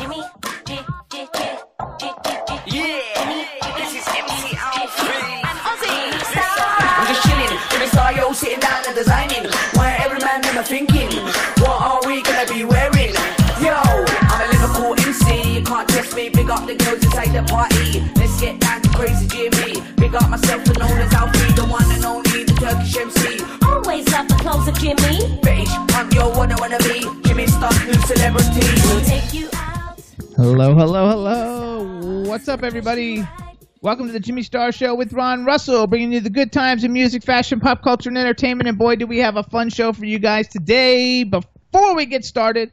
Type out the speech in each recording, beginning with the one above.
Jimmy, this is MC Alfie and Ozzy Star. I'm just chilling, Jimmy Star, yo, sitting down and designing. Why every man never thinking, what are we gonna be wearing? Yo, I'm a Liverpool MC, you can't test me. Big up the girls inside the party. Let's get down to crazy Jimmy. Big up myself and known as Alfie, the one and only, the Turkish MC. Always love the clothes of Jimmy. British punk, yo, what I wanna be. Jimmy Star, new celebrity. We'll take you out. Hello, hello, hello. What's up, everybody? Welcome to the Jimmy Star Show with Ron Russell, bringing you the good times in music, fashion, pop culture, and entertainment. And boy, do we have a fun show for you guys today. Before we get started,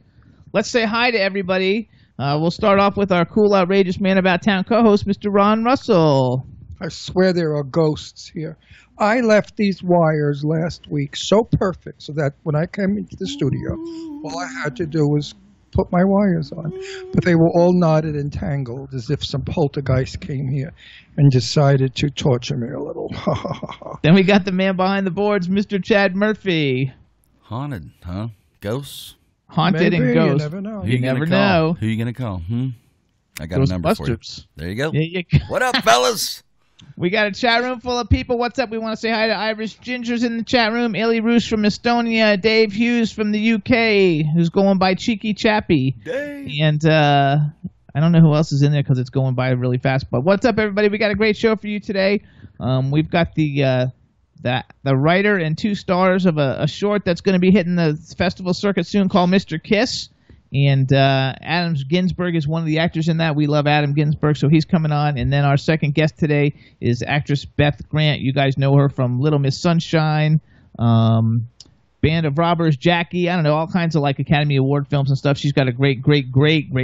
let's say hi to everybody. We'll start off with our cool, outrageous man about town co-host, Mr. Ron Russell. I swear there are ghosts here. I left these wires last week so perfect so that when I came into the studio, all I had to do was put my wires on. But they were all knotted and tangled as if some poltergeist came here and decided to torture me a little. Then we got the man behind the boards, Mr. Chad Murphy. Haunted, huh? Ghosts? Haunted Maybe, and ghosts. you never know. You never know. Who you gonna call? I got a number for you. Ghostbusters. There you go. Yeah, you go. What up, fellas? We got a chat room full of people. What's up? We want to say hi to Irish Gingers in the chat room. Illy Roos from Estonia. Dave Hughes from the UK, who's going by Cheeky Chappy. Dave. And I don't know who else is in there because it's going by really fast. But what's up, everybody? We got a great show for you today. We've got the writer and two stars of a short that's going to be hitting the festival circuit soon called Mr. Kiss. And Adam Ginsberg is one of the actors in that. We love Adam Ginsberg, so he's coming on. And then our second guest today is actress Beth Grant. You guys know her from Little Miss Sunshine, Band of Robbers, Jackie. I don't know, all kinds of like Academy Award films and stuff. She's got a great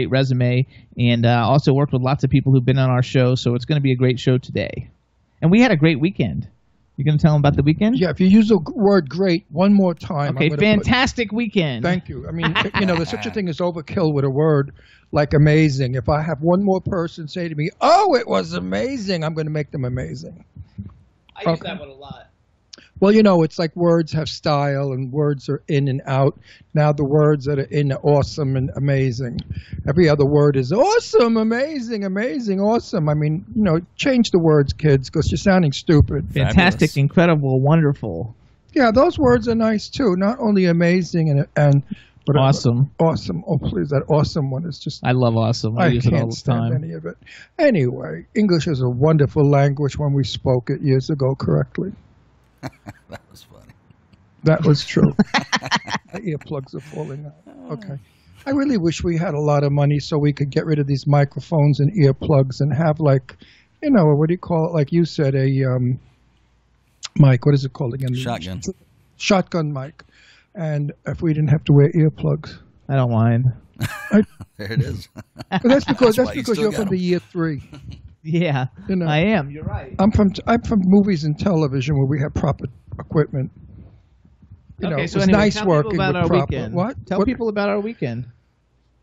resume, and also worked with lots of people who've been on our show. So it's going to be a great show today. And we had a great weekend. You going to tell them about the weekend? Yeah, if you use the word great one more time. Okay, fantastic weekend. Thank you. I mean, there's such a thing as overkill with a word like amazing. If I have one more person say to me, oh, it was amazing, I'm going to make them amazing. I use that one a lot. Well, it's like words have style and words are in and out. Now the words that are in are awesome and amazing. Every other word is awesome, amazing, awesome. I mean, change the words, kids, because you're sounding stupid. Fantastic, Fabulous. Incredible, wonderful. Yeah, those words are nice too. Not only amazing but Awesome. Awesome. Oh, please, that awesome one is just... I love awesome. I use it all can't the stand time. any of it. Anyway, English is a wonderful language when we spoke it years ago correctly. That was funny. That was true. My earplugs are falling out. Okay. I really wish we had a lot of money so we could get rid of these microphones and earplugs and have what do you call it? Like you said, a mic. What is it called again? Shotgun. Shotgun mic. And if we didn't have to wear earplugs. I don't mind. There it is. But that's because why you still you're got from 'em. the year 3. Yeah, I am. You're right. I'm from movies and television where we have proper equipment. Okay, it so was anyway, nice tell working people about with our proper. weekend. What? Tell people about our weekend.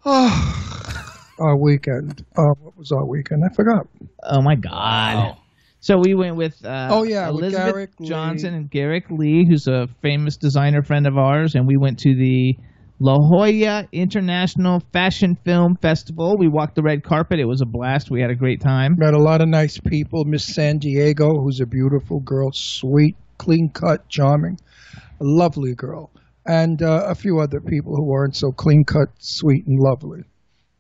Oh, our weekend. What was our weekend? I forgot. Oh my God! Wow. So we went with with Elizabeth Garrick Johnson Lee. and Garrick Lee, who's a famous designer friend of ours, and we went to the La Jolla International Fashion Film Festival. We walked the red carpet. It was a blast. We had a great time. Met a lot of nice people. Miss San Diego, who's a beautiful girl, sweet, clean-cut, charming, a lovely girl. And a few other people who weren't so clean-cut, sweet, and lovely.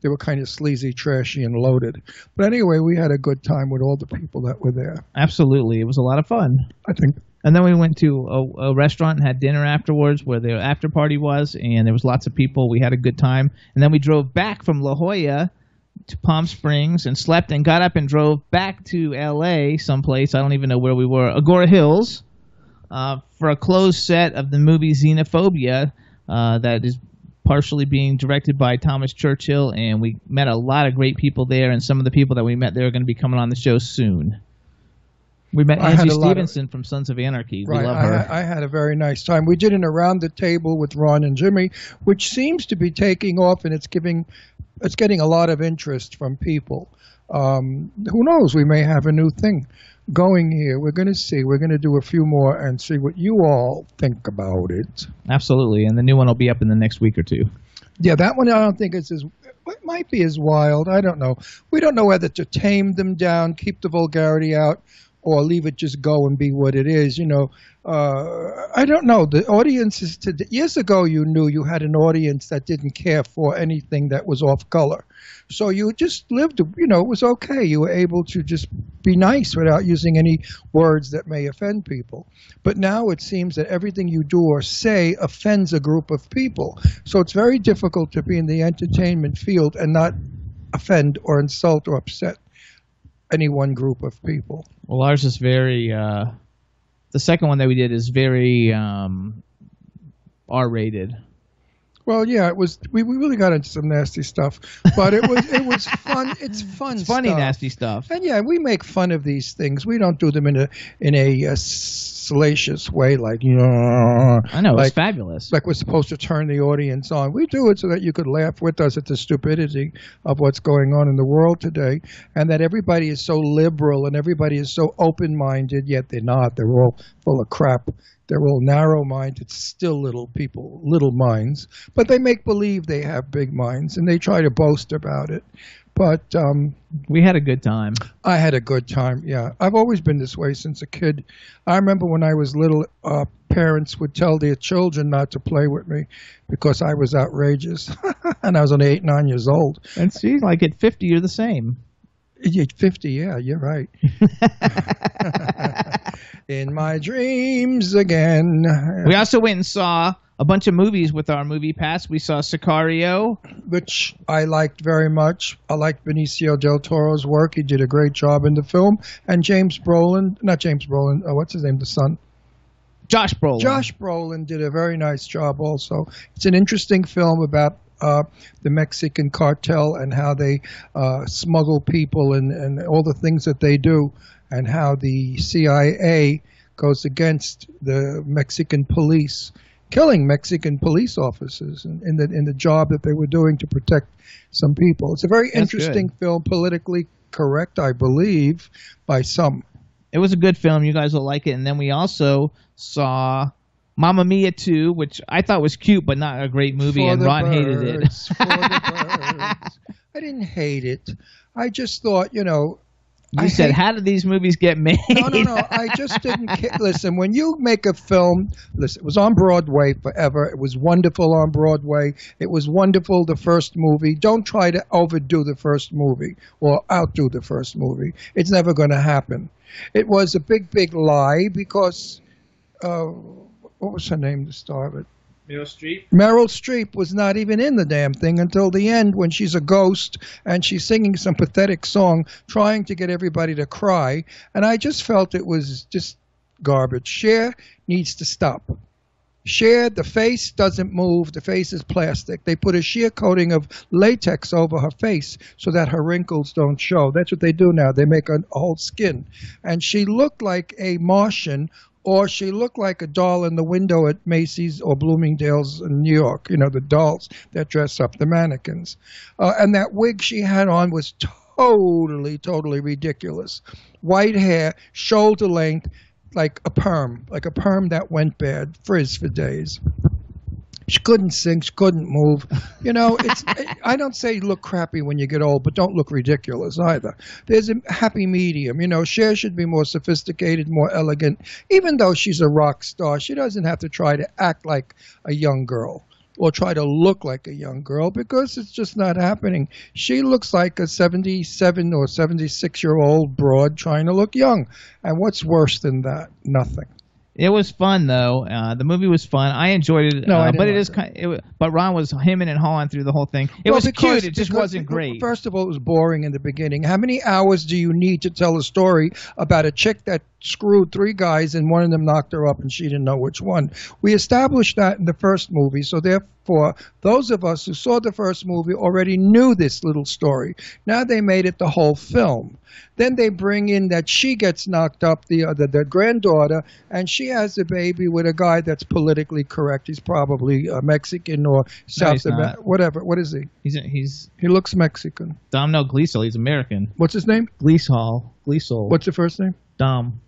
They were kind of sleazy, trashy, and loaded. But anyway, we had a good time with all the people that were there. Absolutely. It was a lot of fun. I think. And then we went to a restaurant and had dinner afterwards where the after party was, and there was lots of people. We had a good time. And then we drove back from La Jolla to Palm Springs and slept and got up and drove back to L.A. someplace. I don't even know where we were. Agora Hills for a closed set of the movie Xenophobia that is partially being directed by Thomas Churchill. And we met a lot of great people there, and some of the people that we met there are going to be coming on the show soon. We met Angie Stevenson from Sons of Anarchy. We love her. I had a very nice time. We did an around the table with Ron and Jimmy, which seems to be taking off, and it's getting a lot of interest from people. Who knows? We may have a new thing going here. We're going to see. We're going to do a few more and see what you all think about it. Absolutely, and the new one will be up in the next week or two. Yeah, that one I don't think is as it might be as wild. I don't know. We don't know whether to tame them down, keep the vulgarity out, or leave it just go and be what it is. I don't know. The audiences years ago, you knew you had an audience that didn't care for anything that was off color. So you just lived, it was okay. You were able to just be nice without using any words that may offend people. But now it seems that everything you do or say offends a group of people. So it's very difficult to be in the entertainment field and not offend or insult or upset any one group of people. Well, ours is very, the second one that we did is very R-rated. Well, yeah, it was. We really got into some nasty stuff, but it was fun. It's fun. It's funny, stuff. nasty stuff. And yeah, we make fun of these things. We don't do them in a salacious way, like I know, it's fabulous. Like we're supposed to turn the audience on. We do it so that you could laugh with us at the stupidity of what's going on in the world today, and that everybody is so liberal and everybody is so open-minded. Yet they're not. They're all full of crap. They're all narrow-minded, still little people, little minds. But they make believe they have big minds, and they try to boast about it. But we had a good time. I had a good time, yeah. I've always been this way since a kid. I remember when I was little, parents would tell their children not to play with me because I was outrageous. And I was only 8, 9 years old. And see, like at 50, you're the same. At 50, yeah, you're right. In my dreams again. We also went and saw a bunch of movies with our movie pass. We saw Sicario, which I liked very much. I liked Benicio del Toro's work. He did a great job in the film. And what's his name, the son? Josh Brolin. Josh Brolin did a very nice job also. It's an interesting film about the Mexican cartel and how they smuggle people and all the things that they do, and how the CIA goes against the Mexican police, killing Mexican police officers in the job that they were doing to protect some people. It's a very interesting film, politically correct, I believe, by some. It was a good film. You guys will like it. And then we also saw Mamma Mia 2, which I thought was cute, but not a great movie, and Ron hated it. For the birds. I didn't hate it. I just thought, You said, how did these movies get made? No. I just didn't listen, when you make a film, listen, it was on Broadway forever. It was wonderful on Broadway. It was wonderful, the first movie. Don't try to overdo the first movie or outdo the first movie. It's never going to happen. It was a big, big lie because, what was her name, the star of it? Meryl Streep was not even in the damn thing until the end, when she's a ghost and she's singing some pathetic song trying to get everybody to cry. And I just felt it was just garbage. Cher needs to stop. Cher, the face doesn't move. The face is plastic. They put a sheer coating of latex over her face so that her wrinkles don't show. That's what they do now. They make a whole skin. And she looked like a Martian, or she looked like a doll in the window at Macy's or Bloomingdale's in New York. The dolls that dress up the mannequins. And that wig she had on was totally, totally ridiculous. White hair, shoulder length, like a perm that went bad, frizz for days. She couldn't sing. She couldn't move. I don't say look crappy when you get old, but don't look ridiculous either. There's a happy medium. Cher should be more sophisticated, more elegant. Even though she's a rock star, she doesn't have to try to act like a young girl or try to look like a young girl, because it's just not happening. She looks like a 77 or 76-year-old broad trying to look young. And what's worse than that? Nothing. It was fun, though. The movie was fun. I enjoyed it. No, I didn't but it like is kind. But Ron was hemming and hawing through the whole thing. It was cute. It just wasn't great. First of all, it was boring in the beginning. How many hours do you need to tell a story about a chick that screwed 3 guys and one of them knocked her up and she didn't know which one? We established that in the first movie, so therefore those of us who saw the first movie already knew this little story. Now they made it the whole film. Then they bring in that she gets knocked up, the granddaughter, and she has a baby with a guy that's politically correct. He's probably Mexican or South American, whatever. What is he? He looks Mexican. Dom Gleesel. He's American. What's his name? Gleesel. What's the first name? Dom.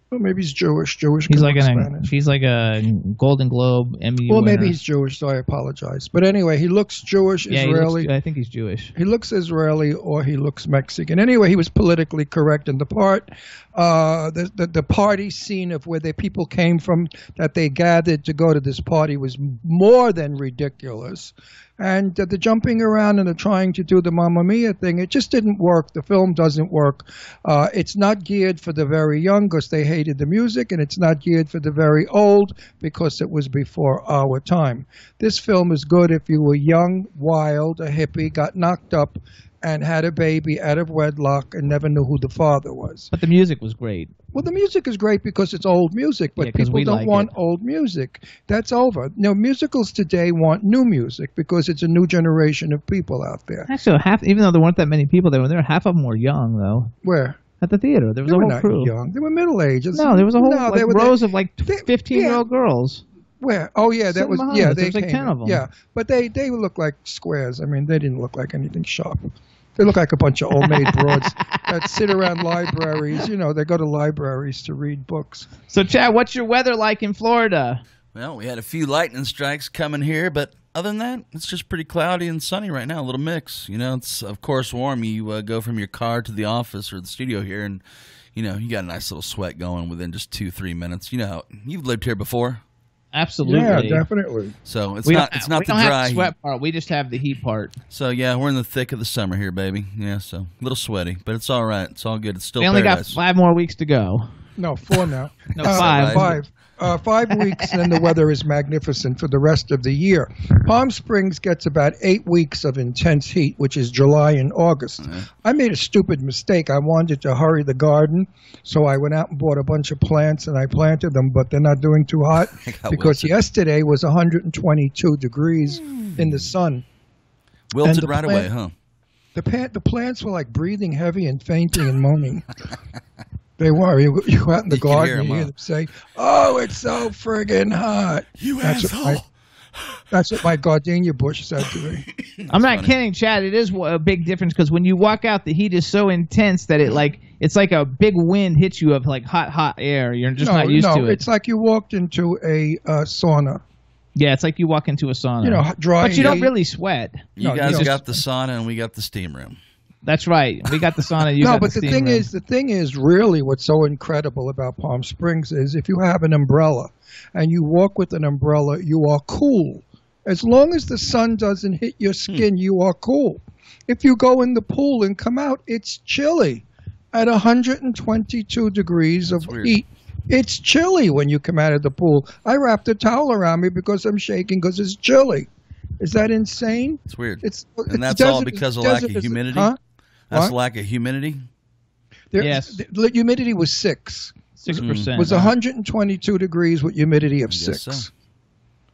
Well, maybe he's Jewish. Jewish. He's like Spanish. he's like a Golden Globe Emmy. Well, winner. maybe he's Jewish, so I apologize. But anyway, he looks Jewish, Israeli. I think he's Jewish. He looks Israeli or he looks Mexican. Anyway, he was politically correct in the part. The party scene of where the people came from, that they gathered to go to this party, was more than ridiculous. And the jumping around and the trying to do the Mamma Mia thing, it just didn't work. The film doesn't work. It's not geared for the very young because they hated the music, and it's not geared for the very old because it was before our time. This film is good if you were young, wild, a hippie, got knocked up, and had a baby out of wedlock and never knew who the father was. But the music was great. Well, the music is great because it's old music, but people don't want old music. That's over. Musicals today want new music because it's a new generation of people out there. Actually, even though there weren't that many people there, half of them were young, though. Where? At the theater. There was a whole crew. They were not young. They were middle-aged. No, there was a whole rows of 15-year-old girls. Where? Oh, yeah, that was, yeah, they came. Like 10 of them. Yeah, but they looked like squares. I mean, they didn't look like anything sharp. They look like a bunch of old-maid broads that sit around libraries. You know, they go to libraries to read books. So, Chad, what's your weather like in Florida? Well, we had a few lightning strikes coming here, but other than that, it's just pretty cloudy and sunny right now, a little mix. You know, it's, of course, warm. You go from your car to the office or the studio here, and, you know, you got a nice little sweat going within just 2-3 minutes. You know, you've lived here before. Absolutely. Yeah, definitely. So it's not the dry. We don't have the sweat part. We just have the heat part. So yeah, we're in the thick of the summer here, baby. Yeah, so a little sweaty, but it's all right. It's all good. It's still. We only got 5 more weeks to go. No, 4 now. No, 5. 5 weeks, and then the weather is magnificent for the rest of the year. Palm Springs gets about 8 weeks of intense heat, which is July and August. I made a stupid mistake. I wanted to hurry the garden, so I went out and bought a bunch of plants, and I planted them, but they're not doing too hot because yesterday was 122 degrees in the sun. Wilted right away, huh? The plants were like breathing heavy and fainting and moaning. They were. You go out in the garden and you hear them say, "Oh, it's so friggin' hot." That's what my gardenia bush said to me. I'm not kidding, Chad. It is a big difference because when you walk out, the heat is so intense that it's like a big wind hits you of like hot air. You're just not used to it. It's like you walked into a sauna. Yeah, it's like you walk into a sauna. You know, dry. But you don't really sweat. You guys got the sauna and we got the steam room. That's right. We got the sauna. You got the steam room. The thing is, really, what's so incredible about Palm Springs is if you have an umbrella and you walk with an umbrella, you are cool. As long as the sun doesn't hit your skin, you are cool. If you go in the pool and come out, it's chilly at 122 degrees of heat. It's chilly when you come out of the pool. I wrapped a towel around me because I'm shaking because it's chilly. Is that insane? It's weird. And that's all because of lack of humidity? Huh? That's lack of humidity? Yes. The humidity was 6%. 6%. It was 122 degrees with humidity of 6.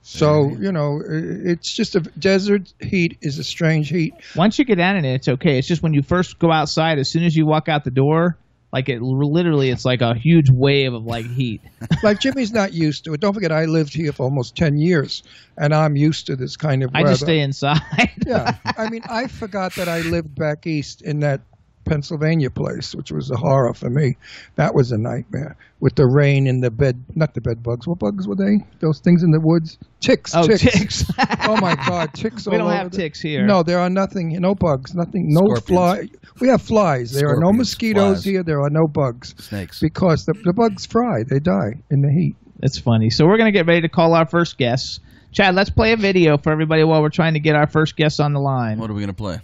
So, you know, it's just desert heat is a strange heat. Once you get down in it, it's okay. It's just when you first go outside, as soon as you walk out the door, like it's like a huge wave of like heat. Like Jimmy's not used to it. Don't forget, I lived here for almost 10 years, and I'm used to this kind of weather. I just stay inside. Yeah. I mean, I forgot that I lived back east in that Pennsylvania place, which was a horror for me. That was a nightmare with the rain and the bed, not the bed bugs. What bugs were they? Those things in the woods? Ticks. Oh, ticks. Oh my God, ticks all over. We don't have ticks here. No, there are nothing, no bugs, nothing, no fly. We have flies. There are no mosquitoes here. There are no bugs. Snakes. Because the bugs fry. They die in the heat. It's funny. So we're going to get ready to call our first guest. Chad, let's play a video for everybody while we're trying to get our first guest on the line. What are we going to play?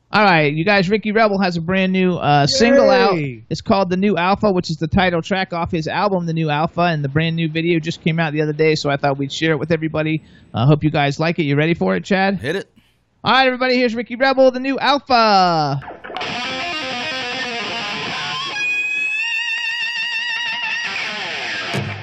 All right, you guys, Ricky Rebel has a brand new single out. It's called The New Alpha, which is the title track off his album, The New Alpha, and the brand new video just came out the other day, so I thought we'd share it with everybody. I hope you guys like it. You ready for it, Chad? Hit it. All right, everybody, here's Ricky Rebel, The New Alpha.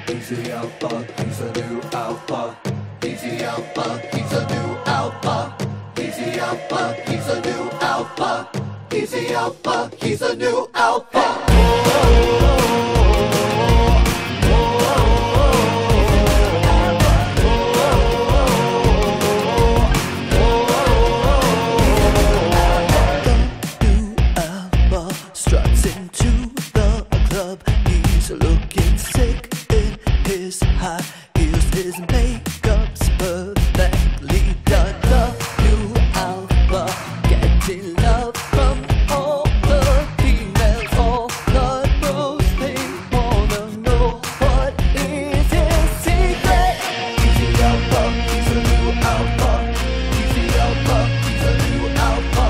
He's the alpha, he's a new alpha. He's the alpha, he's a new alpha. He's the alpha, he's a new alpha. He's the alpha, he's a new alpha. Struts into the club. He's looking sick. His makeup's perfectly done. The new alpha, getting love from all the females. All the bros, they wanna know what is his secret. He's the alpha, he's a new alpha. He's the alpha, he's a new alpha.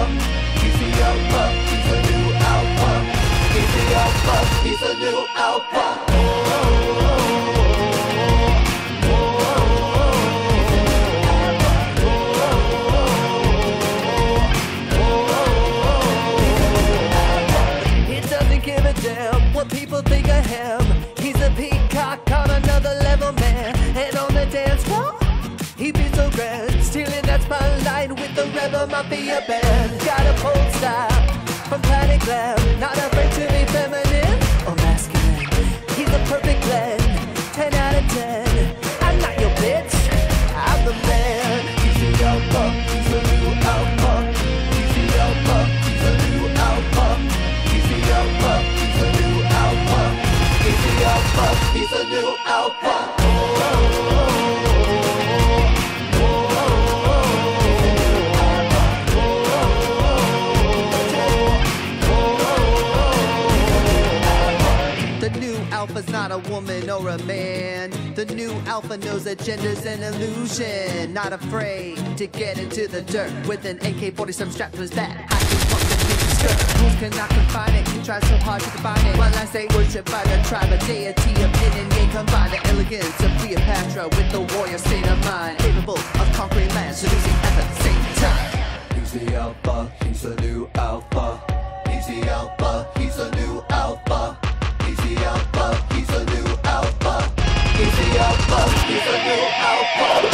He's the alpha, he's a new alpha. He's the alpha, he's a new alpha. People think of him. He's a peacock on another level, man. And on the dance floor, he be so grand, stealing that spotlight with the rebel mafia band. Got a bold style from planet glam, not afraid to be feminine or masculine. He's a perfect blend, 10 out of 10. I'm not your bitch, I'm the man. He's the alpha, he's a new alpha. He's the alpha, he's a new alpha. He's the alpha, he's a new alpha. He's the alpha, he's a new alpha. The new alpha's not a woman or a man. The new alpha knows that gender's an illusion. Not afraid to get into the dirt with an AK-47 strapped to his back. Rules cannot confine it. He tries so hard to define it. While I say worship by the tribe, a deity of yin and yang. Combine the elegance of Cleopatra with the warrior state of mind, capable of conquering land, seducing at the same time. He's the alpha, he's a new alpha. He's the alpha, he's a new alpha. He's the alpha, he's a new alpha. He's the alpha, he's a new alpha.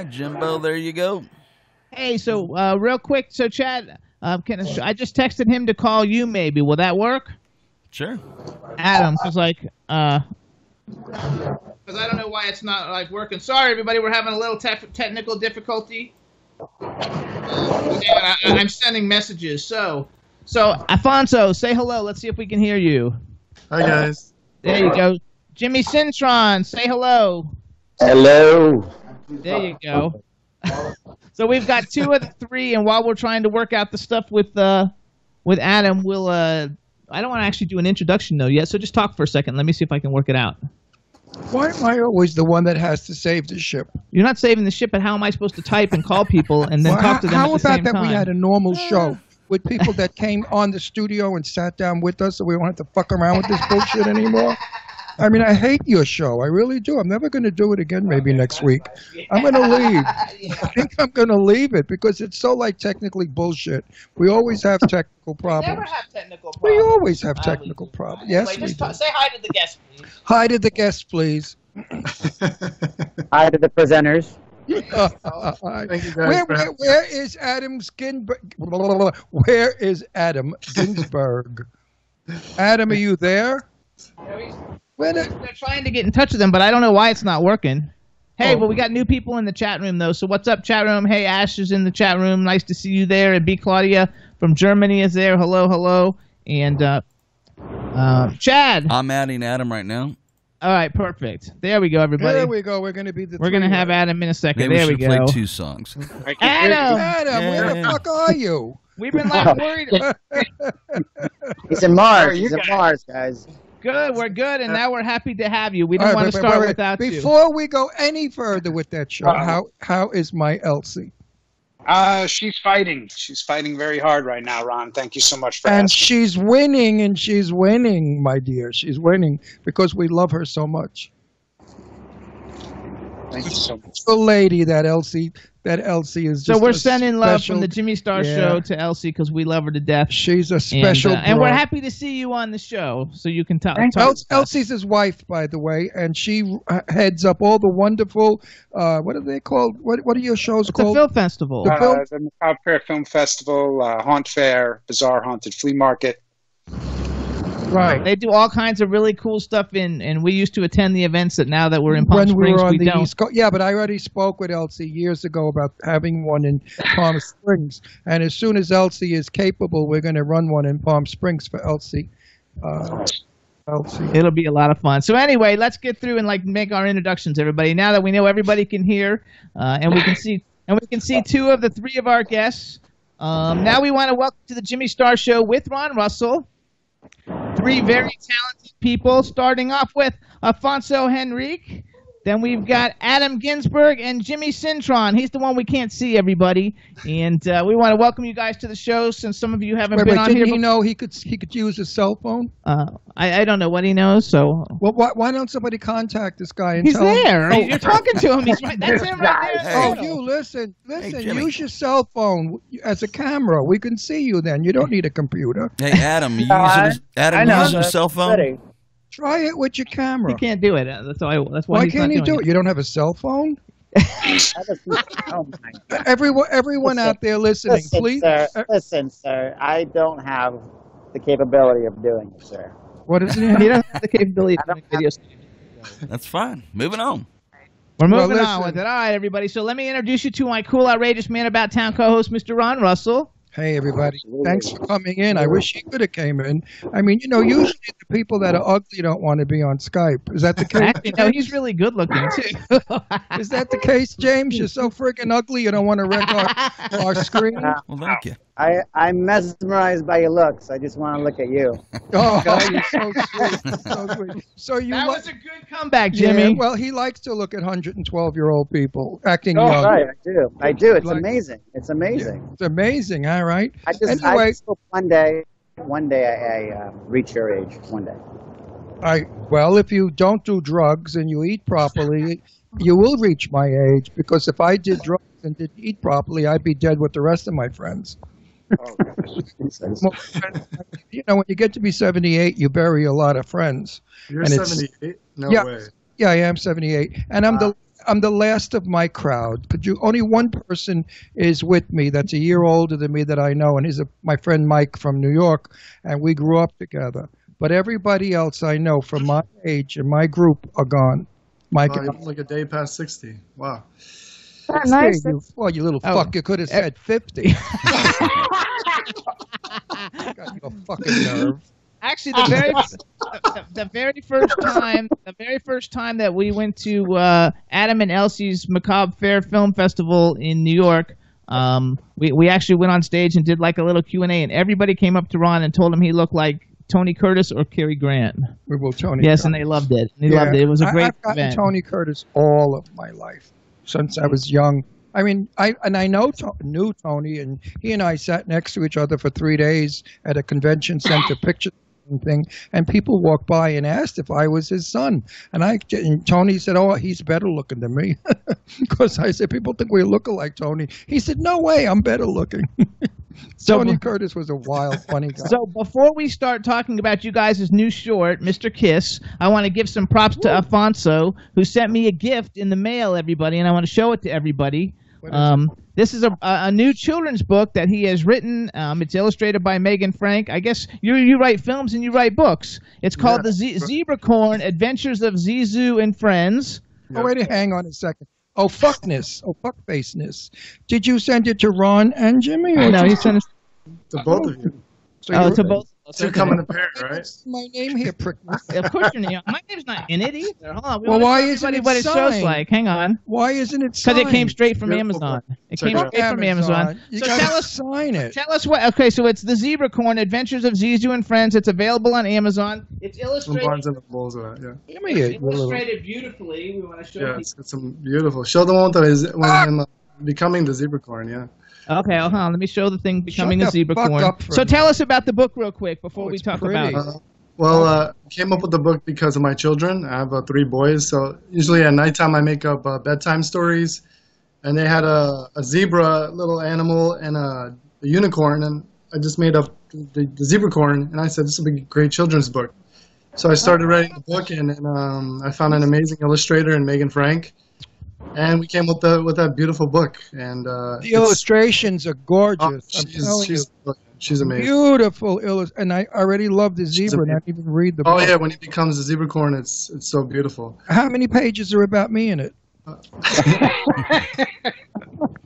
Jimbo, there you go. Hey, so real quick, so Chad, I just texted him to call you. Maybe will that work? Sure. Adam was like, because I don't know why it's not like working. Sorry, everybody, we're having a little technical difficulty. I'm sending messages. So Afonso, say hello. Let's see if we can hear you. Hi guys. There you go. Jimmy Cintron, say hello. Hello. There you go. So we've got 2 of the 3, and while we're trying to work out the stuff with Adam, we'll I don't want to actually do an introduction though yet. So just talk for a second. Let me see if I can work it out. Why am I always the one that has to save the ship? You're not saving the ship, but how am I supposed to type and call people and then talk to them at the same time? How about that we had a normal show with people that came on the studio and sat down with us, so we don't have to fuck around with this bullshit anymore? I mean, I hate your show. I really do. I'm never going to do it again maybe next week. I'm going to leave. I think I'm going to leave it because it's so, like, technically bullshit. We always have technical problems. We never have technical problems. We always have technical problems. Yes, anyway, we do. Say hi to the guests, please. Hi to the guests, please. Hi to the presenters. Thank you guys. Where is Adam Ginsberg? Where is Adam Ginsberg? Adam, are you there? They're trying to get in touch with them, but I don't know why it's not working. Hey, well, we got new people in the chat room, though. So what's up, chat room? Hey, Ash is in the chat room. Nice to see you there. And B. Claudia from Germany is there. Hello, hello. And Chad. I'm adding Adam right now. All right, perfect. There we go, everybody. There we go. We're going to be the. We're going to have Adam in a second. Maybe there we should go. play 2 songs. Adam, where the fuck are you? We've been like worried. He's in Mars. He's in Mars, guys. Good, we're good, and now we're happy to have you. We don't want to start without you. Before we go any further with that show, how is my Elsie? She's fighting. She's fighting very hard right now, Ron. Thank you so much for And asking. she's winning, my dear. She's winning because we love her so much. Thank you so much. The lady, that Elsie is just So we're a sending love special- from the Jimmy Star Yeah. Show to Elsie because we love her to death. She's a special and we're broad. happy to see you on the show, so you can talk. Elsie's his wife, by the way, and she heads up all the wonderful. What are they called? What are your shows It's a called? film festival. The film- The Macabre Fair Film Festival, Haunt Fair, Bizarre Haunted Flea Market. Right. They do all kinds of really cool stuff, and we used to attend the events that now that we're in Palm When we Springs, were on we the don't. East Coast. Yeah, but I already spoke with Elsie years ago about having one in Palm Springs. And as soon as Elsie is capable, we're going to run one in Palm Springs for Elsie. Elsie. It'll be a lot of fun. So anyway, let's get through and make our introductions, everybody. Now that we know everybody can hear, and we can see two of the three of our guests. Now we want to welcome to the Jimmy Star Show with Ron Russell. Three very talented people, starting off with Afonso Henrique. Then we've got Adam Ginsbergand and Jimmy Cintron. He's the one we can't see, everybody. And we want to welcome you guys to the show since some of you haven't been on here. Didn't he know he could use his cell phone? I don't know what he knows, so... Well, why don't somebody contact this guy and He's tell him? there. Oh, You're talking to him. He's right. That's him right there. Oh, you listen. Jimmy. Use your cell phone as a camera. We can see you then. You don't need a computer. Hey, Adam, you using a cell phone? Ready. Try it with your camera. He can't do it. That's why Why he's can't not you doing do it? You don't have a cell phone? Oh my God. Everyone out there listening, please. Listen, sir. I don't have the capability of doing it, sir. What is it? He doesn't have the capability of doing videos. That's fine. Moving on. We're moving Well, on with listen. it. All right, everybody. So let me introduce you to my cool, outrageous man about town co-host, Mr. Ron Russell. Hey, everybody. Thanks for coming in. I wish he could have came in. I mean, usually the people that are ugly don't want to be on Skype. Is that the case? Actually, no, he's really good looking, too. Is that the case, James? You're so freaking ugly you don't want to wreck our screen? Well, thank you. I'm mesmerized by your looks. I just want to look at you. Oh, you're so sweet. So sweet. So you That li- was a good comeback, Jimmy. Yeah, well, he likes to look at 112-year-old people acting Oh, young. right, I do. It's Like- amazing. It's amazing. It's amazing, all right? I just hope one day I reach your age. One day. Well, if you don't do drugs and you eat properly, you will reach my age, because if I did drugs and didn't eat properly, I'd be dead with the rest of my friends. Oh, gosh. When you get to be 78, you bury a lot of friends. You're And it's- 78? No Yeah. way. Yeah, I am 78, and I'm the last of my crowd. Only one person is with me that's a year older than me that I know, and he's my friend Mike from New York, and we grew up together. But everybody else I know from my age and my group are gone. Mike, Oh, you're like a day past 60. Wow. Nice. you little fuck, you could have said 50. Got your fucking nerve. Actually, the very first time that we went to Adam and Elsie's Macabre Fair Film Festival in New York, we actually went on stage and did like a little Q&A, and everybody came up to Ron and told him he looked like Tony Curtis or Cary Grant. We will Tony. Yes, Curtis. and they loved it. They loved it. It was a great I've gotten event. Tony Curtis all of my life since I was young. I mean, I knew Tony, and he and I sat next to each other for 3 days at a convention center picture thing, and people walked by and asked if I was his son, and Tony said, "Oh, he's better looking than me," because I said, "People think we look alike, Tony." He said, "No way, I'm better looking." Tony Curtis was a wild, funny guy. So before we start talking about you guys' new short, Mr. Kiss, I want to give some props to Afonso, who sent me a gift in the mail, everybody, and I want to show it to everybody. This is a new children's book that he has written. It's illustrated by Megan Frank. I guess you write films and you write books. It's called The Zebracorn Adventures of Zizou and Friends. Oh, wait, hang on a second. Oh, fuckness. Oh, fuckfaceness. Did you send it to Ron and Jimmy? Or No, he sent it To both of you. So to both. Two come in a pair, right? What's my name here, prick? Of course your name. My name's not in it either. Hold on. Well, why isn't everybody it what it shows signed? like? Hang on. Why isn't it Because signed? it came straight from Beautiful Amazon. book. It Check came it out. straight from Amazon. You So gotta tell us, sign it. tell us what. Okay, so it's The Zebracorn Adventures of Zizou and Friends. It's available on Amazon. It's Some illustrated. Barnes and Nobles, yeah. Give me it. Illustrated beautifully. We want to show Yeah, you. it's some beautiful. Show the one that is when I'm becoming the Zebracorn, yeah. Okay, hold on. Let me show the thing becoming a the zebra fuck corn. up for a So minute. tell us about the book real quick before we it's talk pretty. about it. Well, came up with the book because of my children. I have 3 boys, so usually at nighttime I make up bedtime stories, and they had a zebra, little animal, and a unicorn, and I just made up the zebra corn, and I said this will be a great children's book. So I started writing the book, and I found an amazing illustrator in Megan Frank, and we came with that beautiful book. And The illustrations are gorgeous. I'm telling you. She's amazing. Beautiful and I already love the zebra, and I didn't even read the book. Oh yeah, when he becomes a zebra corn, it's so beautiful. How many pages are about me in it?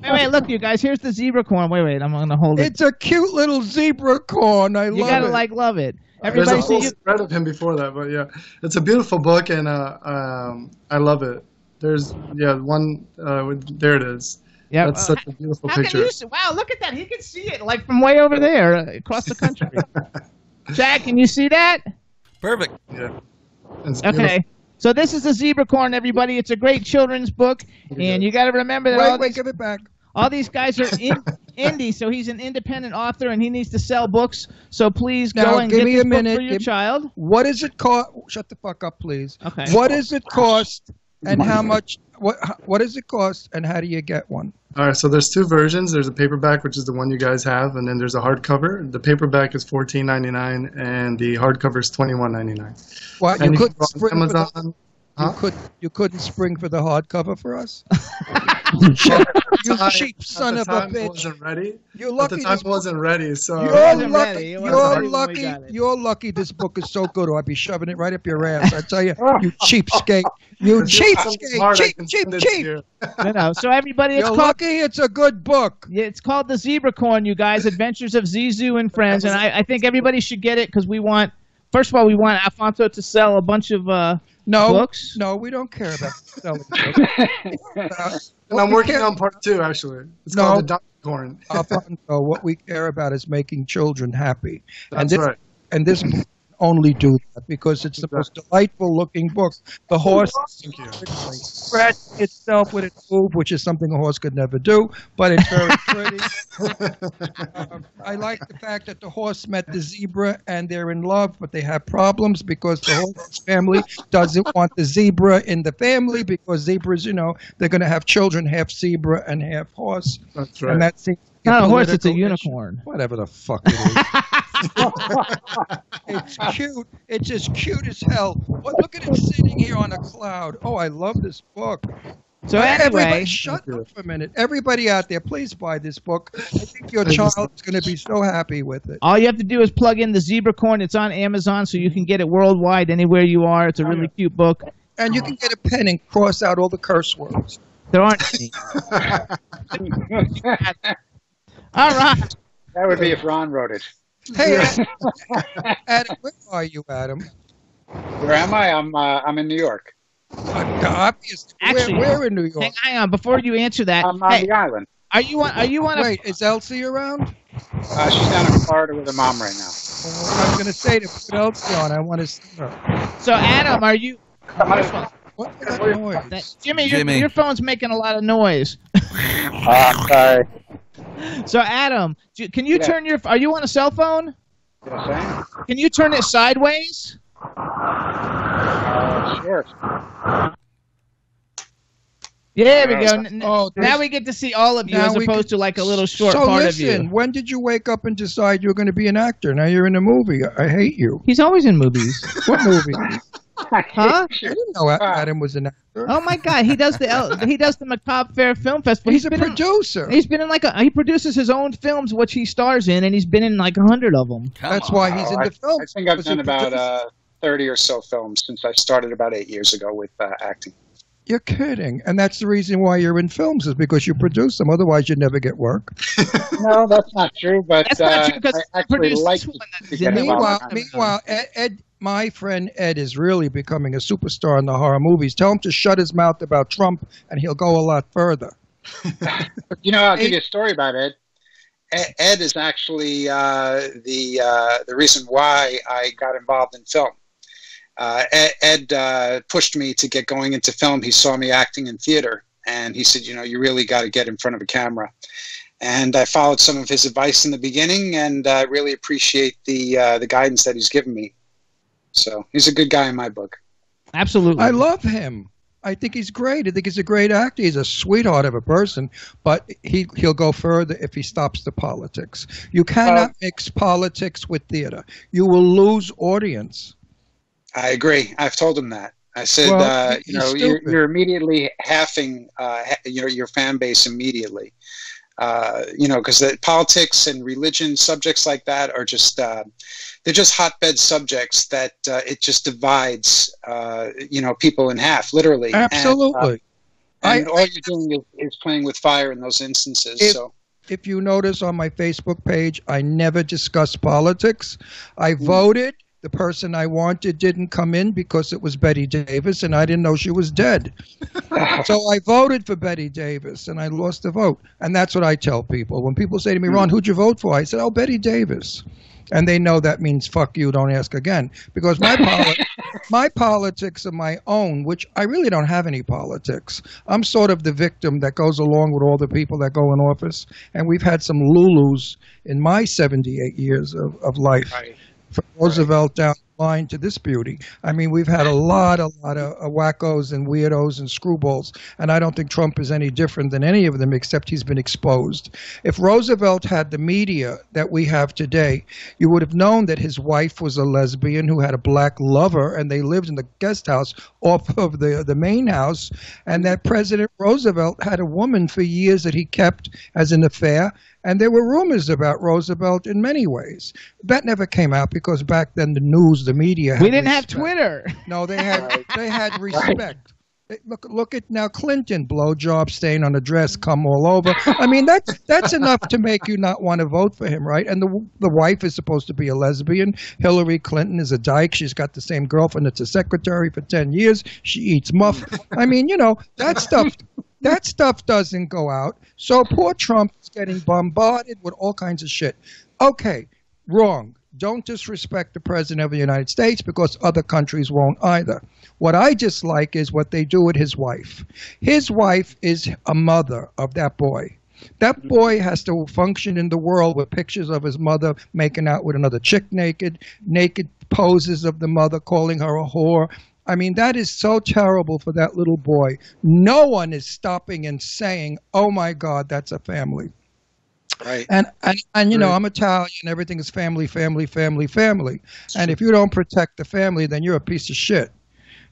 Wait, look, you guys. Here's the zebra corn. Wait. I'm gonna hold it. It's a cute little zebra corn. I You love gotta it. love it. There's Everybody a see whole you. spread of him before that, but yeah, it's a beautiful book, and I love it. There's one. There it is. Yeah, That's such a beautiful How picture. can you see? Wow, look at that. He can see it like from way over there across the country. Jack, can you see that? Perfect. Yeah. It's Okay. beautiful. So this is a zebra corn, everybody. It's a great children's book, and you got to remember that Wait, give it back. all these guys are indie, so he's an independent author, and he needs to sell books. So please Now, go and give get me this a minute. book for your child. What does it cost? Shut the fuck up, please. Okay. What does it cost, and how much? What does it cost, and how do you get one? All right, so there's 2 versions. There's a paperback, which is the one you guys have, and then there's a hardcover. The paperback is $14.99, and the hardcover is $21.99. What, And you couldn't can go on spring for the, Amazon. Huh? you couldn't spring for the hardcover for us? You cheap son of a bitch. Wasn't ready. You're At lucky the time, this wasn't ready. So You're wasn't lucky. ready. It wasn't You're ready when we lucky. got it. You're lucky. This book is so good. Or I'd be shoving it right up your ass. I tell you, you cheapskate. You cheapskate. Cheap. So everybody, it's You're called. lucky. It's a good book. Yeah, it's called The Zebra Corn, you guys. Adventures of Zizou and Friends, and I think everybody should get it because we want. First of all, we want Afonso to sell a bunch of books. No, we don't care about selling books. And I'm working on part 2, actually. It's called The Donkey Corn. Afonso, what we care about is making children happy. That's right. And this book only do that because it's the most delightful looking book. The horse scratching itself with its hoof, which is something a horse could never do, but it's very pretty. I like the fact that the horse met the zebra and they're in love, but they have problems because the horse's family doesn't want the zebra in the family because zebras, they're going to have children half zebra and half horse. That's right. And that seems Not a horse, it's a political issue. unicorn. Whatever the fuck it is. It's cute. It's as cute as hell. Look at it sitting here on a cloud. Oh, I love this book. So Everybody, anyway, shut up for a minute. Everybody out there, please buy this book. I think your child is going to be so happy with it. all you have to do is plug in the Zebra Corn. It's on Amazon, so you can get it worldwide anywhere you are. It's a really cute book. And you can get a pen and cross out all the curse words. There aren't any. All right. That would be if Ron wrote it. Hey, Adam, where are you, Adam? Where am I? I'm in New York. Obviously, Actually, where in New York? Hang on, before you answer that. I'm on the island. Are you on a Wait, is Elsie around? She's down in Florida with her mom right now. I was going to say to put Elsie on. I want to see her. So Adam, are you What's that noise? Jimmy, your phone's making a lot of noise. Sorry. So Adam, can you turn your are you on a cell phone? Yes, I am. Can you turn it sideways? Sure. Yeah, there we go. Oh, Now we get to see all of you now as we opposed to like a little short So part listen, of you. when did you wake up and decide you were going to be an actor? Now you're in a movie. I hate you. He's always in movies. What movie? Huh? I didn't know Adam was an actor. Oh my God, he does the Macabre Fair Film Festival. He's a producer. He's been in he produces his own films, which he stars in, and he's been in like 100 of them. That's why he's in the film. I think I've Was he done about producer? 30 or so films since I started about 8 years ago with acting. You're kidding. And that's the reason why you're in films is because you produce them. Otherwise, you'd never get work. No, that's not true. But That's not true because I actually produced like this one to that's get in involved. Meanwhile, Ed, my friend Ed is really becoming a superstar in the horror movies. Tell him to shut his mouth about Trump, and he'll go a lot further. I'll give you a story about Ed. Ed is actually the reason why I got involved in film. Ed pushed me to get going into film. He saw me acting in theater, and he said, you really got to get in front of a camera. And I followed some of his advice in the beginning, and I really appreciate the guidance that he's given me. So he's a good guy in my book. Absolutely. I love him. I think he's great. I think he's a great actor. He's a sweetheart of a person, but he'll go further if he stops the politics. You cannot mix politics with theater. You will lose audience. I agree. I've told him that. I said, Well, you're immediately halving, your fan base immediately. Because the politics and religion subjects like that are just they're just hotbed subjects that it just divides people in half, literally. Absolutely. And all you're doing is playing with fire in those instances. If you notice on my Facebook page, I never discuss politics. I voted. The person I wanted didn't come in because it was Betty Davis, and I didn't know she was dead. So I voted for Betty Davis, and I lost the vote. And that's what I tell people. When people say to me, Ron, who'd you vote for? I said, oh, Betty Davis. And they know that means fuck you, don't ask again. Because my politics are my own, which I really don't have any politics. I'm sort of the victim that goes along with all the people that go in office. And we've had some Lulus in my 78 years of life. Right. From Roosevelt down the line to this beauty. I mean, we've had a lot of wackos and weirdos and screwballs, and I don't think Trump is any different than any of them, except he's been exposed. If Roosevelt had the media that we have today, you would have known that his wife was a lesbian who had a black lover, and they lived in the guest house off of the main house, and that President Roosevelt had a woman for years that he kept as an affair. And there were rumors about Roosevelt in many ways. That never came out because back then the news, the media had We didn't respect. have Twitter. No, they had respect. Look at now Clinton, blowjob stain on a dress, come all over. I mean, that's enough to make you not want to vote for him, right? And the wife is supposed to be a lesbian. Hillary Clinton is a dyke. She's got the same girlfriend that's a secretary for 10 years. She eats muff. I mean, that stuff doesn't go out. So poor Trump is getting bombarded with all kinds of shit. Okay, wrong. Don't disrespect the President of the United States because other countries won't either. What I dislike is what they do with his wife. His wife is a mother of that boy. That boy has to function in the world with pictures of his mother making out with another chick naked poses of the mother, calling her a whore. I mean, that is so terrible for that little boy. No one is stopping and saying, oh, my God, that's a family. Right. And I'm Italian. Everything is family, family, family, family. And if you don't protect the family, then you're a piece of shit.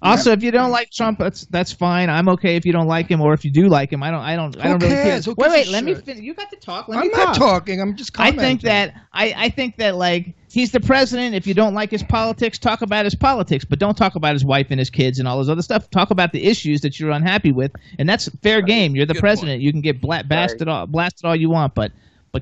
Also, if you don't like Trump, that's fine. I'm okay if you don't like him, or if you do like him. I don't really care. Wait, let me finish. You got to talk. I'm not talking. I'm just commenting. I think that like he's the president. If you don't like his politics, talk about his politics, but don't talk about his wife and his kids and all this other stuff. Talk about the issues that you're unhappy with, and that's fair game. You're the president. You can get blasted all you want, but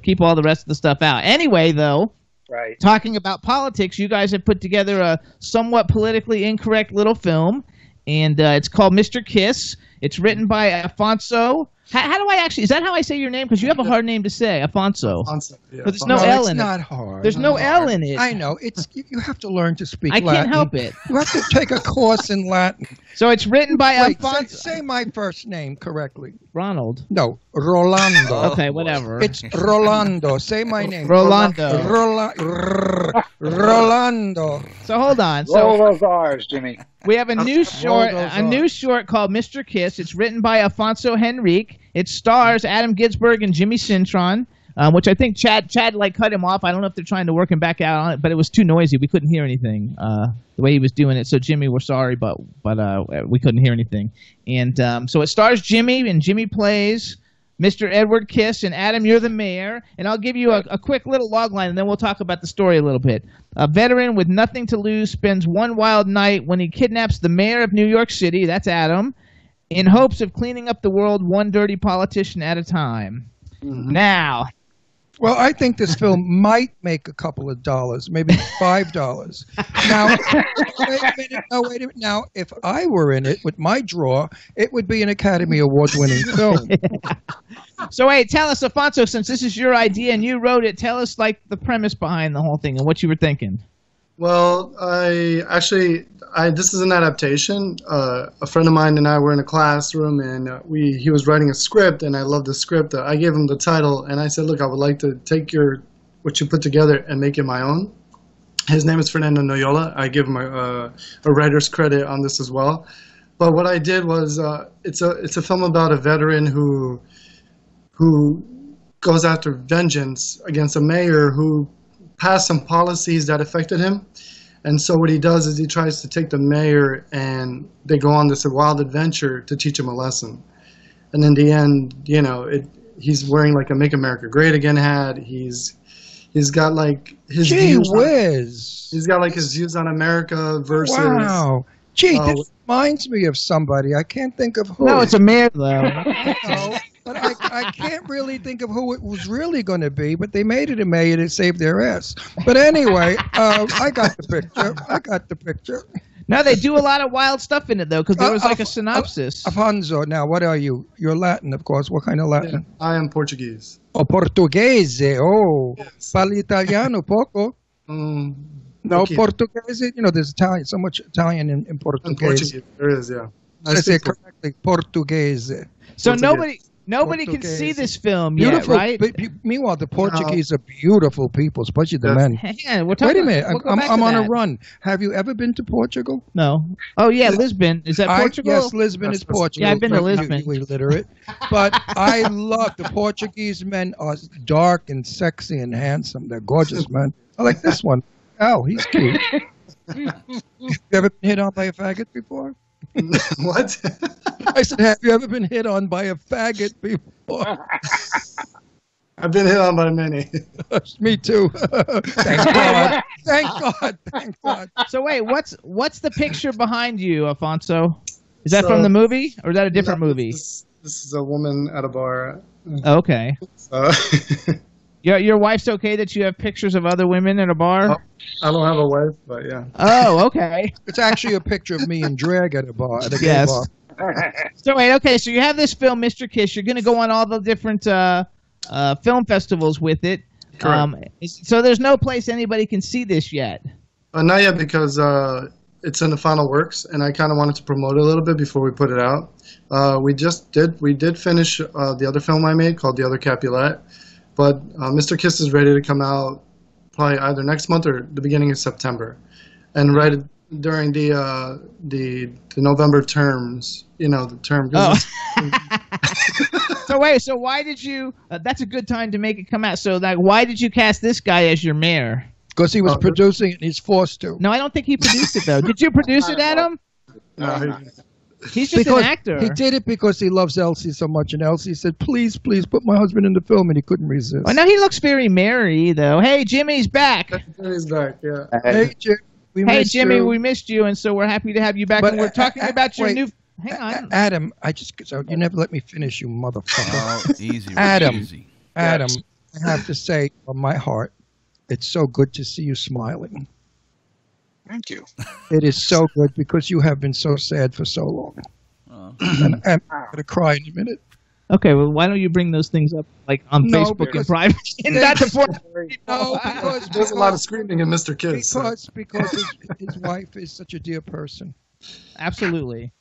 keep all the rest of the stuff out. Anyway, though. Right. Talking about politics, you guys have put together a somewhat politically incorrect little film, and it's called Mr. Kiss. It's written by Afonso. How do I actually? Is that how I say your name? Because you have a hard name to say, Afonso. Afonso, yeah. But there's no L in it. It's not hard. There's no L in it. I know. You have to learn to speak Latin. Latin. I can't help it. You have to take a course in Latin. So it's written by Afonso. Say my first name correctly. Ronald. No, Rolando. Okay, whatever. It's Rolando. Say my name. Rolando. Rolando. So hold on. Roll those R's, Jimmy. We have a new short called Mr. Kiss. It's written by Afonso Henrique. It stars Adam Ginsbergand and Jimmy Cintron, which I think Chad like cut him off. I don't know if they're trying to work him back out on it, but it was too noisy. We couldn't hear anything the way he was doing it. So Jimmy, we're sorry, but we couldn't hear anything. And so it stars Jimmy, and Jimmy plays Mr. Edward Kiss, and Adam, you're the mayor. And I'll give you a quick little logline, and then we'll talk about the story a little bit. A veteran with nothing to lose spends one wild night when he kidnaps the mayor of New York City, that's Adam, in hopes of cleaning up the world one dirty politician at a time. Mm-hmm. Now... Well, I think this film might make a couple of dollars, maybe $5. Now, wait a minute. Now, if I were in it with my draw, it would be an Academy Award-winning film. So, wait, tell us, Afonso, since this is your idea and you wrote it, tell us like the premise behind the whole thing and what you were thinking. Well, this is an adaptation. A friend of mine and I were in a classroom, and he was writing a script, and I loved the script. I gave him the title, and I said, "Look, I would like to take what you put together and make it my own." His name is Fernando Noyola. I give him a writer's credit on this as well. But what I did was, it's a film about a veteran who goes after vengeance against a mayor who passed some policies that affected him. And so what he does is he tries to take the mayor, and they go on this wild adventure to teach him a lesson. And in the end, he's wearing like a Make America Great Again hat. He's got like his views he's got like his views on America versus this reminds me of somebody. I can't think of who. No, it's a mayor though. No, but I can't really think of who it was really going to be, but they made it a mayor to save their ass. But anyway, I got the picture. Now they do a lot of wild stuff in it though, because there was like a synopsis. Afonso, now what are you? You're Latin, of course. What kind of Latin? Yeah, I am Portuguese. Oh, Portuguese. Oh, Yes. parli italiano poco. No, Okay. Portuguese. There's Italian, so much Italian in I'm Portuguese. Portuguese. There is, yeah. I say correctly, Portuguese. So Portuguese. nobody can see Portuguese. this film Beautiful. yet, right? Meanwhile, the Portuguese are beautiful people, especially the men. Hang on, we're Wait talking. a minute, we'll go back I'm to on a that. run. Have you ever been to Portugal? No. Oh yeah, Lisbon. Is that Portugal? Yes, Lisbon is Portugal. Yeah, I've been to Right, Lisbon. you illiterate. But I love the Portuguese men are dark and sexy and handsome. They're gorgeous men. I like this one. Oh, he's cute. You ever been hit on by a faggot before? What? I said, have you ever been hit on by a faggot before? I've been hit on by many. Me too. Thank God. Thank God. Thank God. So wait, what's the picture behind you, Afonso? Is that So- from the movie, or is that a different movie? This is a woman at a bar. Okay. So, Your wife's okay that you have pictures of other women at a bar? I don't have a wife, but yeah. Oh, okay. It's actually a picture of me in drag at a bar. At a gay Yes. bar. So wait, okay. So you have this film, Mr. Kiss. You're going to go on all the different film festivals with it. Correct. So there's no place anybody can see this yet. Not yet because it's in the final works, and I kind of wanted to promote it a little bit before we put it out. We did finish the other film I made called The Other Capulet, but Mr. Kiss is ready to come out probably either next month or the beginning of September, and right during the November terms, the term. Oh. So why did you? That's a good time to make it come out. So why did you cast this guy as your mayor? Because he was producing it and he's forced to. No, I don't think he produced it though. Did you produce it, Adam? He's just an actor. He did it because he loves Elsie so much, and Elsie said, please, please put my husband in the film, and he couldn't resist. Oh, now he looks very merry though. Hey, Jimmy's back. He's back, yeah. Hey, Jim, we missed Jimmy, you. we missed you, and so we're happy to have you back. But, and we're talking about your wait. new. Hang on. Adam, you never let me finish, you motherfucker. Oh, easy, Adam. easy. Adam, I have to say from my heart, it's so good to see you smiling. Thank you. It is so good because you have been so sad for so long. And I'm going to cry in a minute. Okay, well, why don't you bring those things up like on No, Facebook in because- private? Not to point. No, because There's a lot of screaming in Mr. Kiss. so- because his wife is such a dear person. Absolutely.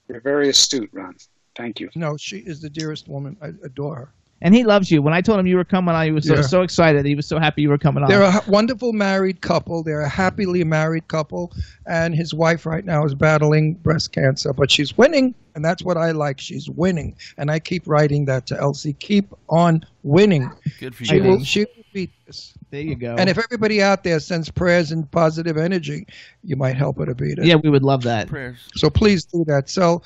You're very astute, Ron. Thank you. No, she is the dearest woman. I adore her. And he loves you. When I told him you were coming on, he was Yeah. so excited. He was so happy you were coming on. They're a wonderful married couple. They're a happily married couple. And his wife right now is battling breast cancer, but she's winning. And that's what I like. She's winning. And I keep writing that to Elsie. Keep on winning. Good for She you. will beat this. There you go. And if everybody out there sends prayers and positive energy, you might help her to beat it. Yeah, we would love that. Prayers. So please do that. So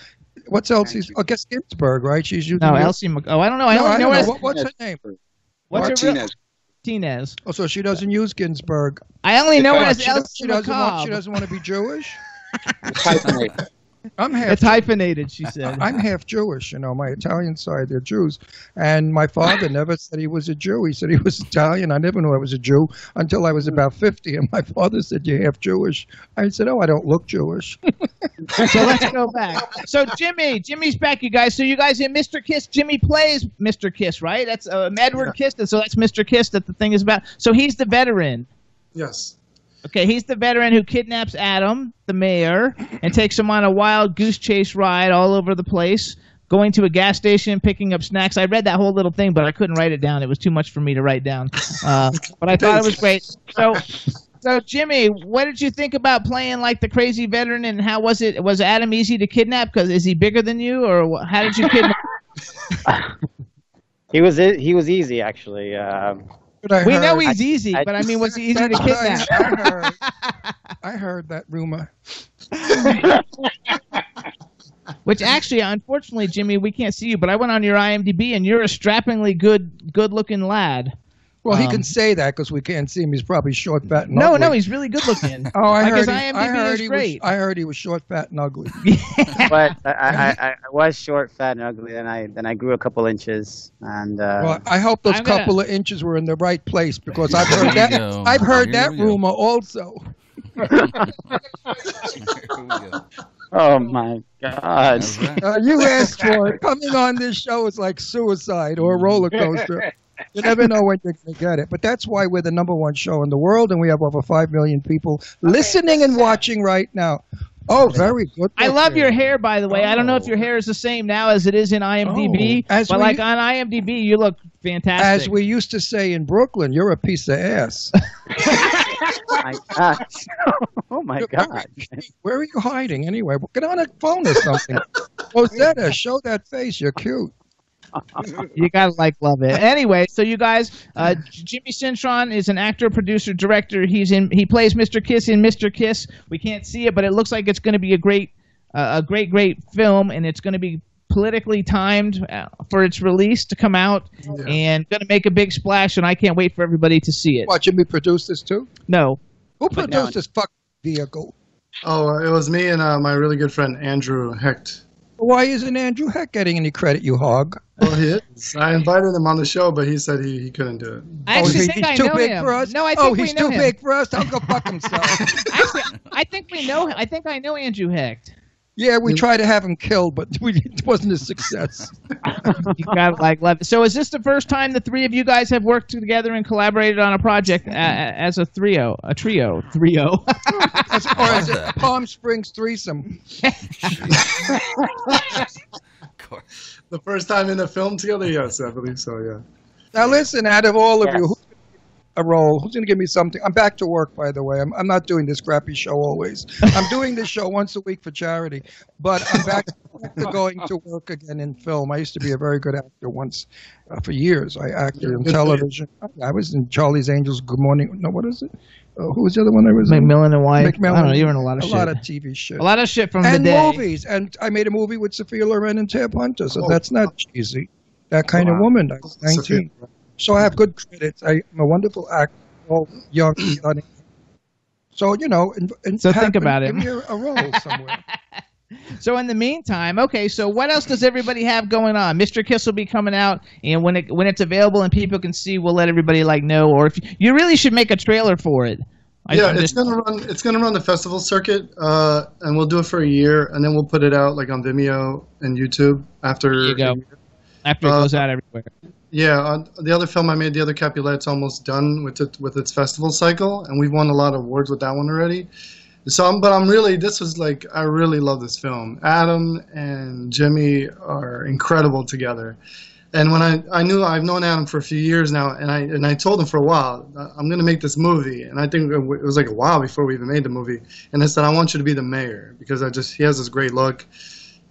what's Elsie's? I guess Ginsberg, right? She's using No, Elsie. Oh, I don't know. I No, don't know. know. What's her name? What's her real? Martinez. Martinez. Oh, so she doesn't use Ginsberg. I only know her as She Elsie doesn't McCobb. want to be Jewish. Hyphenate. I'm half. It's hyphenated, she said. I'm half Jewish. My Italian side, they're Jews. And my father never said he was a Jew. He said he was Italian. I never knew I was a Jew until I was about 50. And my father said, you're half Jewish. I said, oh, I don't look Jewish. So let's go back. So Jimmy's back, you guys. So you guys in Mr. Kiss, Jimmy plays Mr. Kiss, right? That's Edward Kiss. So that's Mr. Kiss that the thing is about. So he's the veteran. Yes. Okay, he's the veteran who kidnaps Adam, the mayor, and takes him on a wild goose chase ride all over the place, going to a gas station, picking up snacks. I read that whole little thing, but I couldn't write it down. It was too much for me to write down. But I thought it was great. So Jimmy, what did you think about playing like the crazy veteran, and how was it? Was Adam easy to kidnap? Because is he bigger than you, or how did you kidnap? He was easy, actually. We know he's easy, but I mean, was he easy to kidnap? I heard that rumor. Which actually, unfortunately, Jimmy, we can't see you, but I went on your IMDb, and you're a strappingly good-looking lad. Well, he can say that because we can't see him. He's probably short, fat, and ugly. ugly. No, he's really good-looking. Oh, I heard his IMDb is great. I heard he was short, fat, and ugly. But I was short, fat, and ugly. Then I grew a couple inches, and well, I hope those couple of inches were in the right place, because I've heard that. I've heard that rumor also. Oh my God! You asked for it. Coming on this show is like suicide or a roller coaster. You never know when you're going to get it. But that's why we're the #1 show in the world, and we have over 5 million people listening and watching right now. Oh, very good. I love your hair, by the way. I don't know if your hair is the same now as it is in IMDb, but like on IMDb, you look fantastic. As we used to say in Brooklyn, you're a piece of ass. My gosh. Oh my God! Where are you hiding anyway? Get on a phone or something. Rosetta, show that face. You're cute. You gotta love it. Anyway, so you guys, Jimmy Cintron is an actor, producer, director. He plays Mr. Kiss in Mr. Kiss. We can't see it, but it looks like it's going to be a great film, and it's going to be politically timed for its release to come out, and going to make a big splash. And I can't wait for everybody to see it. What, Jimmy produced this too? No. Who produced this fucking vehicle? Oh, it was me and my really good friend Andrew Hecht. Why isn't Andrew Hecht getting any credit, you hog? Well, he is. I invited him on the show, but he said he couldn't do it. I actually think he's too big for us? No, I think he's too big for us? I'll go fuck himself. Actually, I think we know. I think I know Andrew Hecht. Yeah, we tried to have him killed, but it wasn't a success. You gotta love it. So is this the first time the three of you guys have worked together and collaborated on a project as a trio? Or as a Palm Springs threesome. The first time in a film together? Yes, I believe so, yeah. Now listen, out of all of you, who's a role? Who's going to give me something? I'm back to work, by the way. I'm not doing this crappy show always. I'm doing this show once a week for charity, but I'm back to going to work again in film. I used to be a very good actor once for years. I acted in television. I was in Charlie's Angels, Good Morning. No, what is it? Who was the other one I was in? Macmillan and White. Macmillan. I don't know. You're in a lot of shit. A lot of TV shit. A lot of shit from the and day. And movies. And I made a movie with Sophia Loren and Tab Hunter, so that's not cheesy. That kind of woman. I was 19. So I have good credits. I'm a wonderful actor. All young, stunning. So, so think about it. Give me a role somewhere. So in the meantime, okay, so what else does everybody have going on? Mr. Kiss will be coming out, and when it's available and people can see, we'll let everybody know. Or if you really should make a trailer for it. It's gonna run the festival circuit, and we'll do it for a year, and then we'll put it out on Vimeo and YouTube after. There you go. After it goes out everywhere. Yeah, the other film I made, The Other Capulet's almost done with its festival cycle, and we've won a lot of awards with that one already. So, I really love this film. Adam and Jimmy are incredible together. And when I've known Adam for a few years now, and I told him for a while, I'm going to make this movie. And I think it was like a while before we even made the movie. And I said, I want you to be the mayor, because he has this great look.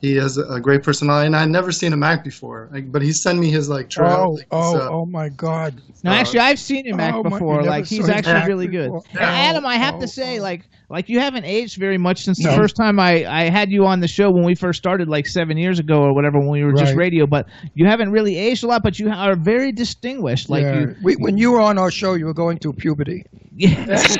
He has a great personality, and I'd never seen him act before. But he sent me his trailer. Oh my God! No, actually, I've seen him act before. He's actually really good. And Adam, I have to say, you haven't aged very much since the first time I had you on the show when we first started, 7 years ago or whatever, when we were just radio. But you haven't really aged a lot, but you are very distinguished. When you were on our show, you were going through puberty. Because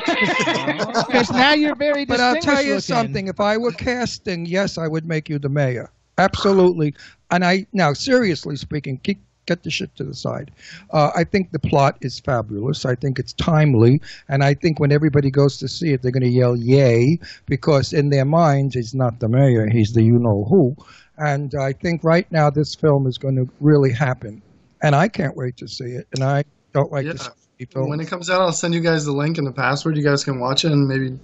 now you're very distinguished. But I'll tell you looking. something. If I were casting, yes, I would make you the mayor. Absolutely. And now, seriously speaking, get the shit to the side. I think the plot is fabulous. I think it's timely. And I think when everybody goes to see it, they're going to yell, yay, because in their minds, he's not the mayor. He's the you-know-who. And I think right now this film is going to really happen. And I can't wait to see it. And I don't like to films. When it comes out, I'll send you guys the link and the password. You guys can watch it and maybe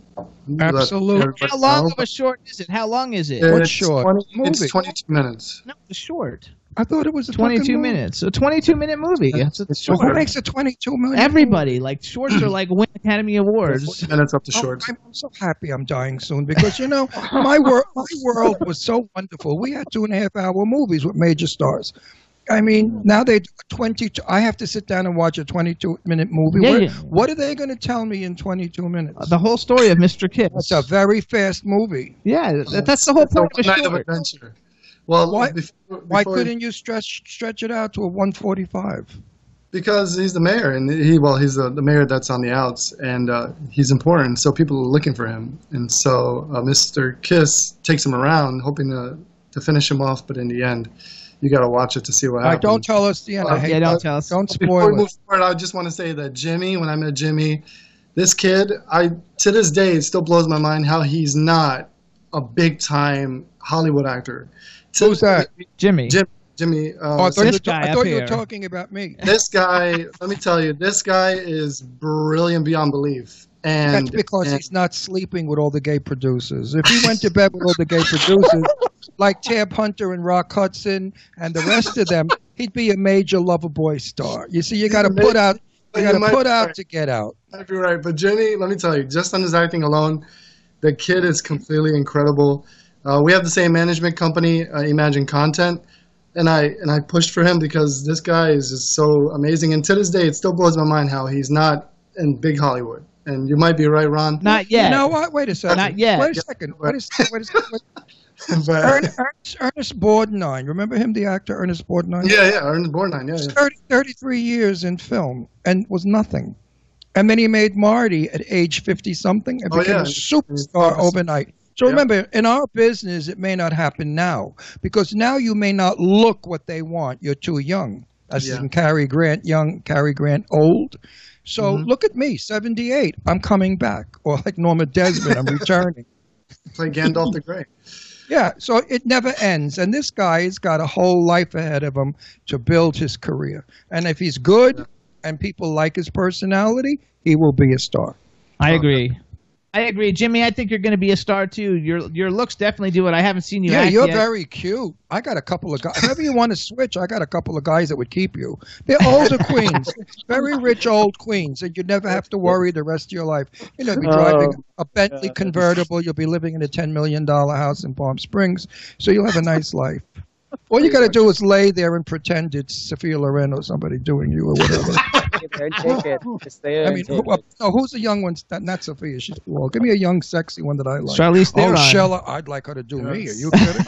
Absolutely. How long of a short is it? How long is it? What's short? It's 22 minutes. No, it's short. I thought it was a 22 minutes. A 22-minute movie. That's a So short. who makes a 22-minute? Everybody. Like, shorts are like win Academy Awards. 40 minutes up to shorts. I'm so happy I'm dying soon because, my world was so wonderful. We had 2.5-hour movies with major stars. I mean, now they 22. I have to sit down and watch a 22-minute movie. What are they going to tell me in 22 minutes? The whole story of Mr. Kiss. It's a very fast movie. Yeah, that's the whole point of a Night of short. adventure. Well, Why couldn't you stretch it out to a 145? Because he's the mayor, and he's the mayor that's on the outs, and he's important, so people are looking for him. And so Mr. Kiss takes him around, hoping to finish him off, but in the end, you got to watch it to see what happens. Don't tell us the end. Don't tell us. Don't Before spoil we move it. forward, I just want to say that Jimmy, when I met Jimmy, this kid, to this day, it still blows my mind how he's not a big-time Hollywood actor. Who's that? Jimmy. Jimmy. I thought this guy you up were here. talking about me. This guy, let me tell you, this guy is brilliant beyond belief. And That's because he's not sleeping with all the gay producers. If he went to bed with all the gay producers, like Tab Hunter and Rock Hudson and the rest of them, he'd be a major Loverboy star. You see, you got to put out. You got to put out to get out. Might be right, but Jimmy, let me tell you, just on his acting alone, the kid is completely incredible. We have the same management company, Imagine Content, and I pushed for him because this guy is just so amazing. And to this day, it still blows my mind how he's not in big Hollywood. And you might be right, Ron. Not yet. You know what? Wait a second. Not yet. Wait a second. Wait a second. But, Ernest Borgnine. Remember him, the actor Ernest Borgnine? yeah, Ernest Borgnine, yeah. 33 years in film and was nothing. And then he made Marty at age 50-something and became a superstar overnight. So remember, in our business, it may not happen now because now you may not look what they want. You're too young. As in Cary Grant, young, Cary Grant, old. So look at me, 78. I'm coming back. Or like Norma Desmond, I'm returning. Play Gandalf the Grey. Yeah, so it never ends. And this guy has got a whole life ahead of him to build his career. And if he's good and people like his personality, he will be a star. I agree. Jimmy, I think you're going to be a star, too. Your looks definitely do it. I haven't seen you act you're yet. very cute. I got a couple of guys. Whenever you want to switch, I got a couple of guys that would keep you. They're older queens. Very rich old queens, and you never have to worry the rest of your life. You'll be driving a Bentley convertible. You'll be living in a $10 million house in Palm Springs, so you'll have a nice life. All you got to do is lay there and pretend it's Sophia Loren or somebody doing you or whatever. Take it. Just stay there. I mean, who's the young one? Not Sophia. She's too old. Give me a young, sexy one that I like. Charlize Theron. Oh, Shella. I'd like her to do me. Are you kidding?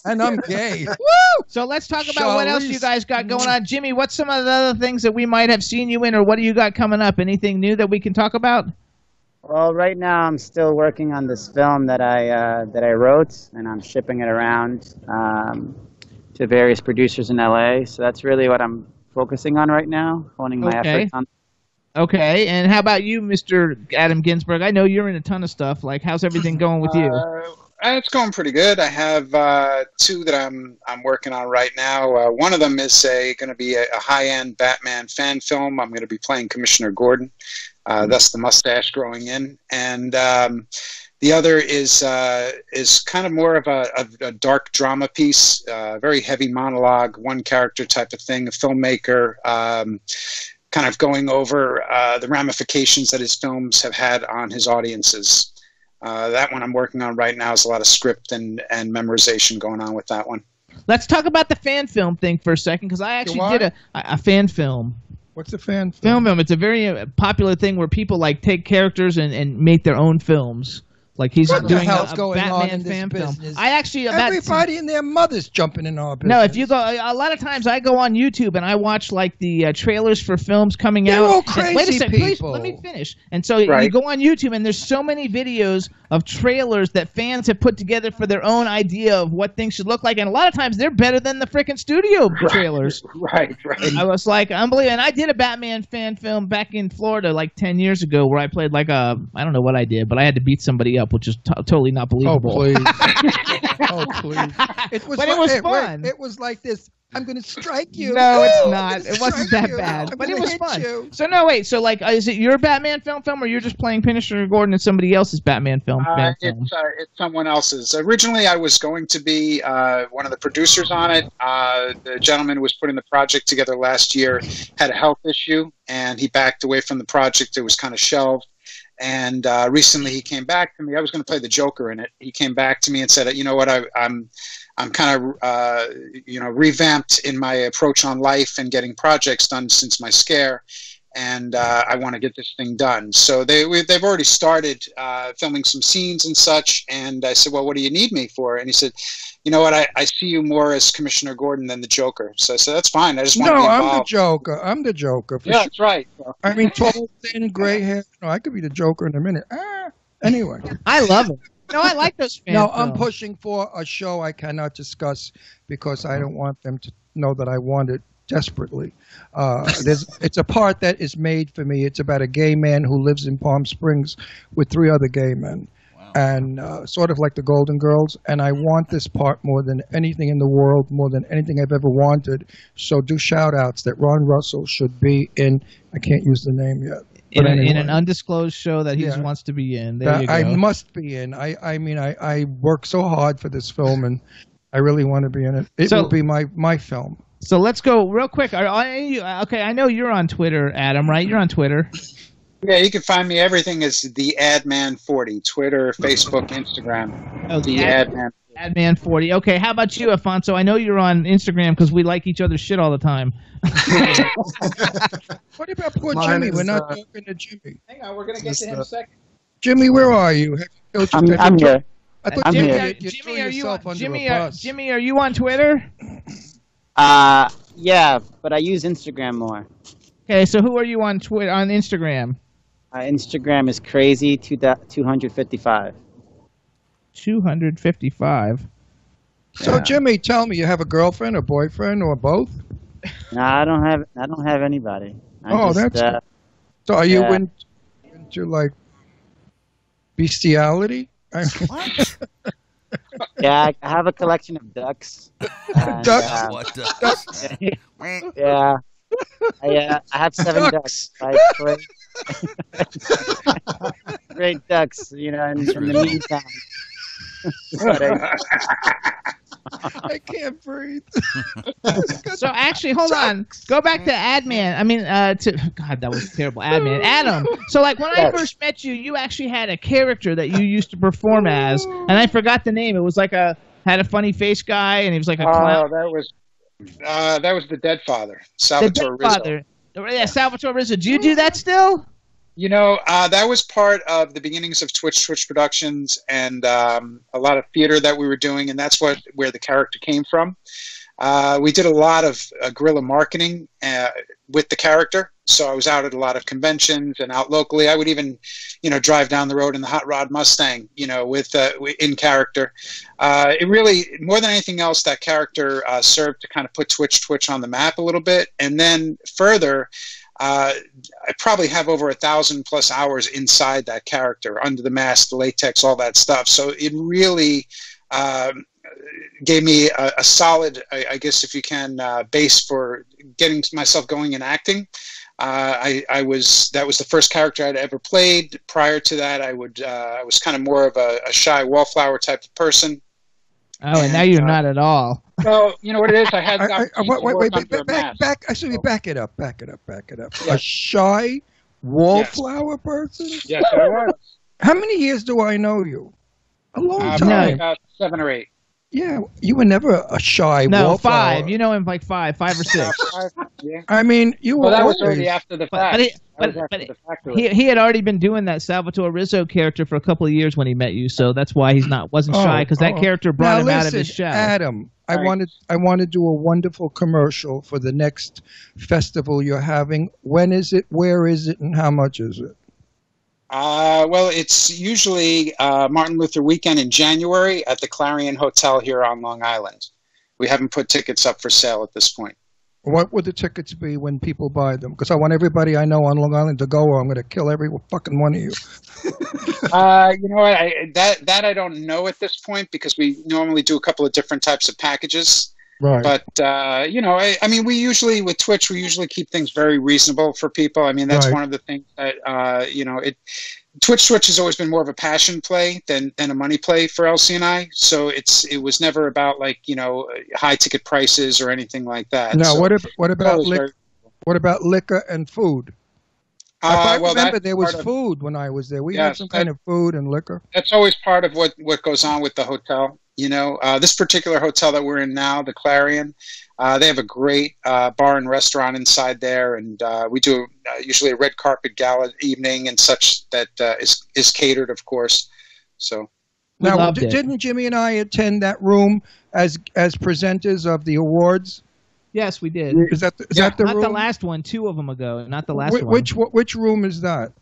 and I'm gay. Woo! So let's talk about what else you guys got going on. Jimmy, what's some of the other things that we might have seen you in, or what do you got coming up? Anything new that we can talk about? Well, right now I'm still working on this film that I wrote, and I'm shipping it around to various producers in LA. So that's really what I'm focusing on right now, honing my efforts on. Okay, and how about you, Mr. Adam Ginsberg? I know you're in a ton of stuff. Like, how's everything going with you? It's going pretty good. I have two that I'm working on right now. One of them is going to be a high-end Batman fan film. I'm going to be playing Commissioner Gordon. That's the mustache growing in, and the other is kind of more of a dark drama piece, very heavy monologue, one character type of thing. A filmmaker kind of going over the ramifications that his films have had on his audiences. That one I'm working on right now. Is a lot of script and memorization going on with that one. Let's talk about the fan film thing for a second, because I actually did a fan film. What's a fan film? It's a very popular thing where people like take characters and make their own films. Like he's what doing the hell's a going Batman on in this fan business? film. I actually everybody and their mother's jumping in our business. No, if you go, a lot of times I go on YouTube and I watch like the trailers for films coming out. They're all crazy wait a second, people. please let me finish. And so you go on YouTube and there's so many videos of trailers that fans have put together for their own idea of what things should look like, and a lot of times they're better than the freaking studio trailers. Right. I was like, unbelievable. And I did a Batman fan film back in Florida like 10 years ago where I played like I don't know what I did, but I had to beat somebody up, which is totally not believable. Oh, please. Oh, please. It was fun. It was like this I'm going to strike you. No, it's I'm not. gonna It wasn't strike that you. bad, I'm but it gonna was hit fun. you. So no, wait. So like, is it your Batman film, or you're just playing Commissioner Gordon in somebody else's Batman film? It's someone else's. Originally, I was going to be one of the producers on it. The gentleman who was putting the project together last year had a health issue, and he backed away from the project. It was kind of shelved. And recently, he came back to me. I was going to play the Joker in it. He came back to me and said, "You know what? I'm kind of revamped in my approach on life and getting projects done since my scare, and I want to get this thing done." So they've already started filming some scenes and such. And I said, "Well, what do you need me for?" And he said, "You know what? I see you more as Commissioner Gordon than the Joker." So I said, "That's fine. I just want to be involved." I'm the Joker. I'm the Joker. Yeah, that's right. I mean, tall, thin, gray hair. No, I could be the Joker in a minute. Anyway. I love it. No, I like those fan No, films. I'm pushing for a show I cannot discuss because I don't want them to know that I want it desperately. It's a part that is made for me. It's about a gay man who lives in Palm Springs with 3 other gay men. Wow. And sort of like the Golden Girls. And I want this part more than anything in the world, more than anything I've ever wanted. So do shout-outs that Ron Russell should be in. I can't use the name yet. In an undisclosed show that he wants to be in. There you go. I must be in. I work so hard for this film, and I really want to be in it. It will be my film. So let's go real quick. Okay, I know you're on Twitter, Adam, right? You're on Twitter. Yeah, you can find me. Everything is the Adman40. Twitter, Facebook, Instagram. Oh, the Adman. Adman40. Okay, how about you, Afonso? I know you're on Instagram because we like each other's shit all the time. What about poor Jimmy? We're not talking to Jimmy. Hang on, we're going to get to him in a second. Jimmy, where are you? I'm here. I thought I'm Jimmy, here. Jimmy, are you on, Jimmy, are you on Twitter? Yeah, but I use Instagram more. Okay, so who are you on Twitter, on Instagram? Instagram is crazy 255. 255. So Jimmy, tell me, you have a girlfriend, a boyfriend, or both? No, I don't have anybody. That's so. Are you into like bestiality? What? Yeah, I have a collection of ducks. And, ducks? What ducks? Yeah. I have 7 ducks. Great ducks, in the meantime. I can't breathe. So actually, hold on. Go back to Adman. I mean, God, that was terrible. Adman. Adam. So like when I first met you, you actually had a character that you used to perform as, and I forgot the name. It was like had a funny face guy, and he was like a clown. That was the Dead Father, Salvatore Rizzo. Yeah, Salvatore Rizzo. Do you do that still? That was part of the beginnings of Twitch Productions and a lot of theater that we were doing, and that's where the character came from. We did a lot of guerrilla marketing with the character, so I was out at a lot of conventions and out locally. I would even, drive down the road in the Hot Rod Mustang, with in character. It really, more than anything else, that character served to kind of put Twitch on the map a little bit, and then further. I probably have over 1,000+ hours inside that character, under the mask, the latex, all that stuff. So it really gave me a solid, I guess, if you can, base for getting myself going in acting. That was the first character I'd ever played. Prior to that, I was kind of more of a shy wallflower type of person. Oh, and now you're not at all. So you know what it is. I had back it up. A shy wallflower person? Yes, I was. How many years do I know you? A long time. About 7 or 8. Yeah, you were never a shy wallflower. 5. You know him like 5 or 6. Yeah. I mean, you were. Well, that always... was already after the fact. But he had already been doing that Salvatore Rizzo character for a couple of years when he met you, so that's why wasn't shy, because that character brought him out of his shell. Adam, I want to do a wonderful commercial for the next festival you're having. When is it? Where is it? And how much is it? Well, it's usually Martin Luther weekend in January at the Clarion Hotel here on Long Island. We haven't put tickets up for sale at this point. What would the tickets be when people buy them? Because I want everybody I know on Long Island to go, or I'm going to kill every fucking one of you. You know what? That I don't know at this point, because we normally do a couple of different types of packages. Right. But you know, I mean, we usually with Twitch, we usually keep things very reasonable for people. I mean, that's Right. one of the things that you know, Twitch has always been more of a passion play than a money play for Elsie and I. So it was never about like, you know, high ticket prices or anything like that. Now, So what about always very- what about liquor and food? I well, remember that's there was part of- food when I was there. We had Yes, some kind of food and liquor. That's always part of what goes on with the hotel. You know, this particular hotel that we're in now, the Clarion, they have a great bar and restaurant inside there, and we do usually a red carpet gala evening and such that is catered, of course. So Now, loved it. didn't Jimmy and I attend that room as presenters of the awards? Yes, we did. Is that the Not room? the last one. 2 of them ago. Not the last one. Which room is that?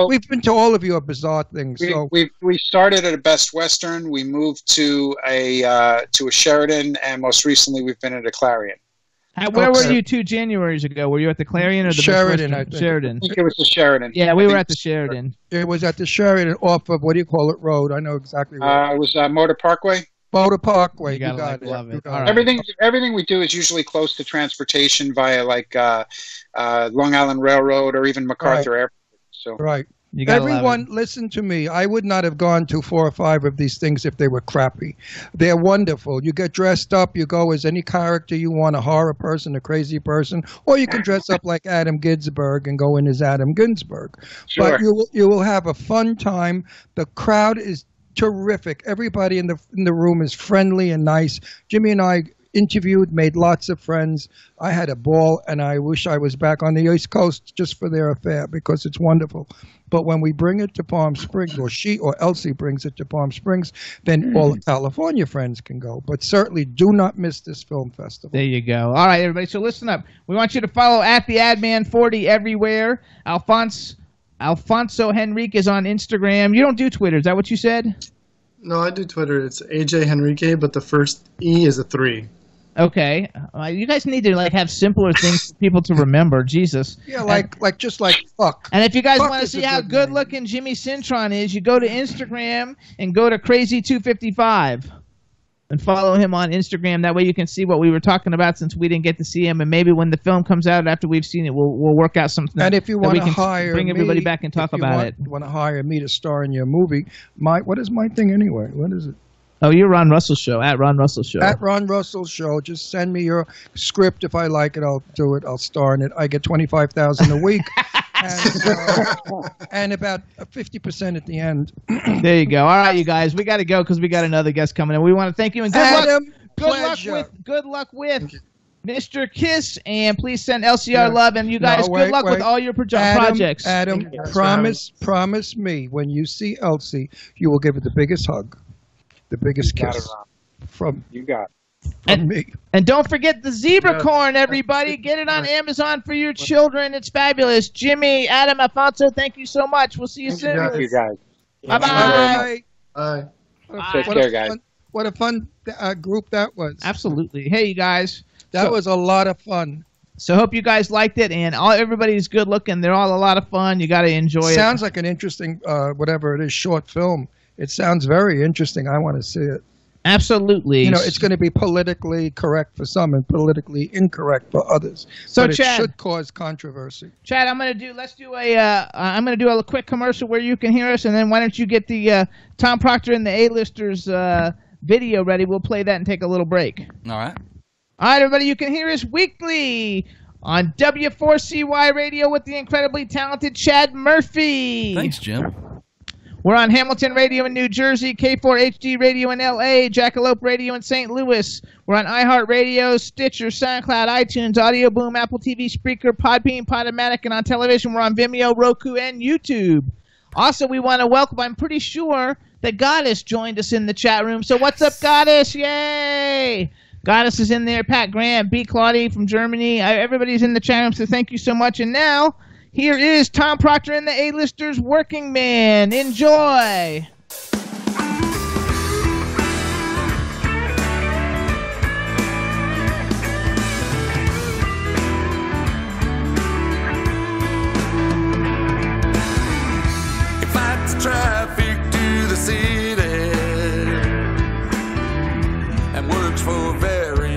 We've been to all of your bizarre things. we started at a Best Western. We moved to a Sheraton, and most recently we've been at a Clarion. Where were you 2 Januaries ago? Were you at the Clarion or the Sheraton, Best Western? I think. Sheraton. I think it was the Sheraton. Yeah, we were at the Sheraton. It was at the Sheraton off of, what do you call it, road? I know exactly where. It was Motor Parkway. Boulder Parkway. You gotta, got love it. You got All right. Everything we do is usually close to transportation via like Long Island Railroad or even MacArthur Airport. So Right. You gotta love Everyone, it. listen to me. I would not have gone to 4 or 5 of these things if they were crappy. They're wonderful. You get dressed up. You go as any character you want, a horror person, a crazy person, or you can dress up like Adam Ginsberg and go in as Adam Ginsberg. Sure. But you will have a fun time. The crowd is terrific. Everybody in the room is friendly and nice. Jimmy and I interviewed, made lots of friends. I had a ball, and I wish I was back on the East Coast just for their affair because it's wonderful. But when we bring it to Palm Springs, or she or Elsie brings it to Palm Springs, then all the California friends can go. But certainly do not miss this film festival. There you go. All right, everybody. So listen up. We want you to follow at the Adman40 everywhere. Afonso Henrique is on Instagram. You don't do Twitter. Is that what you said? No, I do Twitter. It's AJ Henrique, but the first E is a 3. Okay. You guys need to have simpler things for people to remember. Jesus. Yeah, like fuck. And if you guys Fuck want to is see a how good good name. looking Jimmy Cintron is, you go to Instagram and go to Crazy255 and follow him on Instagram. That way you can see what we were talking about since we didn't get to see him. And maybe when the film comes out after we've seen it, we'll work out something. And if you that want we to can hire bring everybody back and talk about it. You want to hire me to star in your movie? What is my thing anyway? What is it? Oh, you're Ron Russell Show. At Ron Russell Show. At Ron Russell Show. Just send me your script. If I like it, I'll do it. I'll star in it. I get $25,000 a week, and about 50% at the end. There you go. All right, you guys, we got to go because we got another guest coming in. We want to thank you and good Adam, luck. Good luck with Mr. Kiss, and please send LCR love. And you guys, good luck with all your projects. Adam, promise me when you see Elsie, you will give her the biggest hug, the biggest kiss from me. And don't forget the zebra corn, everybody. Get it on Amazon for your children. It's fabulous. Jimmy, Adam, Afonso, thank you so much. We'll see you soon. Thank you guys. Bye-bye. Bye. Take care, guys. What a fun group that was. Absolutely. Hey, you guys. That was a lot of fun. So hope you guys liked it, and everybody's good looking. They're all a lot of fun. You got to enjoy it. Sounds like an interesting, whatever it is, short film. It sounds very interesting. I want to see it. Absolutely. You know, it's going to be politically correct for some and politically incorrect for others. So, but Chad, it should cause controversy. Chad, I'm going to do a quick commercial where you can hear us, and then why don't you get the Tom Proctor and the A-Listers video ready? We'll play that and take a little break. All right. All right, everybody, you can hear us weekly on W4CY Radio with the incredibly talented Chad Murphy. Thanks, Jim. We're on Hamilton Radio in New Jersey, K4HD Radio in L.A., Jackalope Radio in St. Louis. We're on iHeartRadio, Stitcher, SoundCloud, iTunes, Audio Boom, Apple TV, Spreaker, Podbean, Podomatic, and on television we're on Vimeo, Roku, and YouTube. Also, we want to welcome, I'm pretty sure that Goddess joined us in the chat room. So what's up, Goddess? Yay! Goddess is in there, Pat Grant, B. Claudie from Germany. Everybody's in the chat room, so thank you so much. And now, here is Tom Proctor and the A-Listers Working Man. Enjoy! Fight the traffic to the city and works for very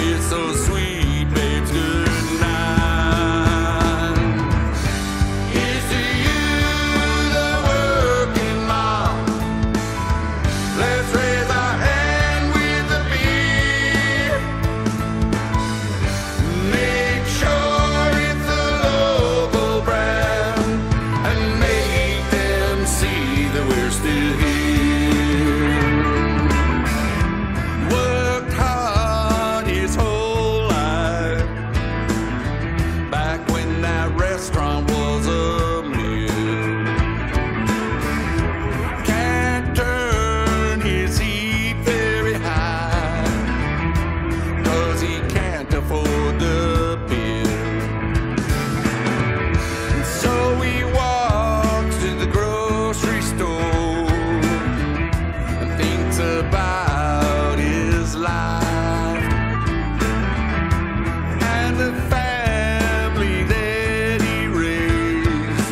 It's so sweet, babes, good night. Here's to you, the working mom. Let's raise our hand with the beer. Make sure it's a local brand and make them see that we're still here. Worked hard his whole life back when that restaurant was a mill. Can't turn his heat very high 'cause he can't afford the bill. And so he walks to the grocery store and thinks about his life and the family that he raised.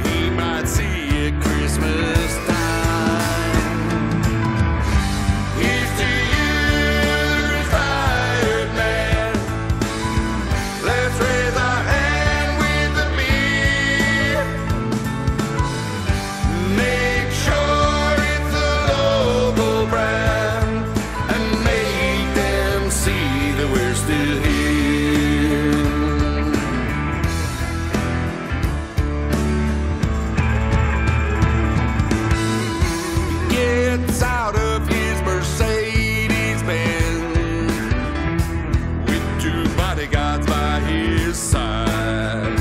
He might see at Christmas time. Here's to you, retired man. Let's raise our hand with the beer. Make sure it's a local brand and make them see that we're still here. He gets out of his Mercedes Benz with two bodyguards by his side.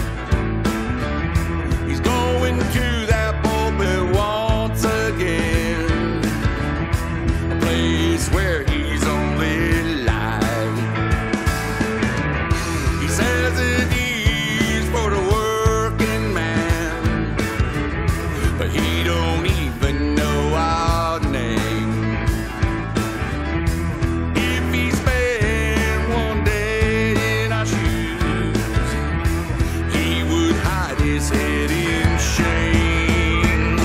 He's going to that pulpit once again, a place where he's only lied. He says that he's for the working man, but he don't even know our name. If he spent one day in our shoes, he would hide his head in shame.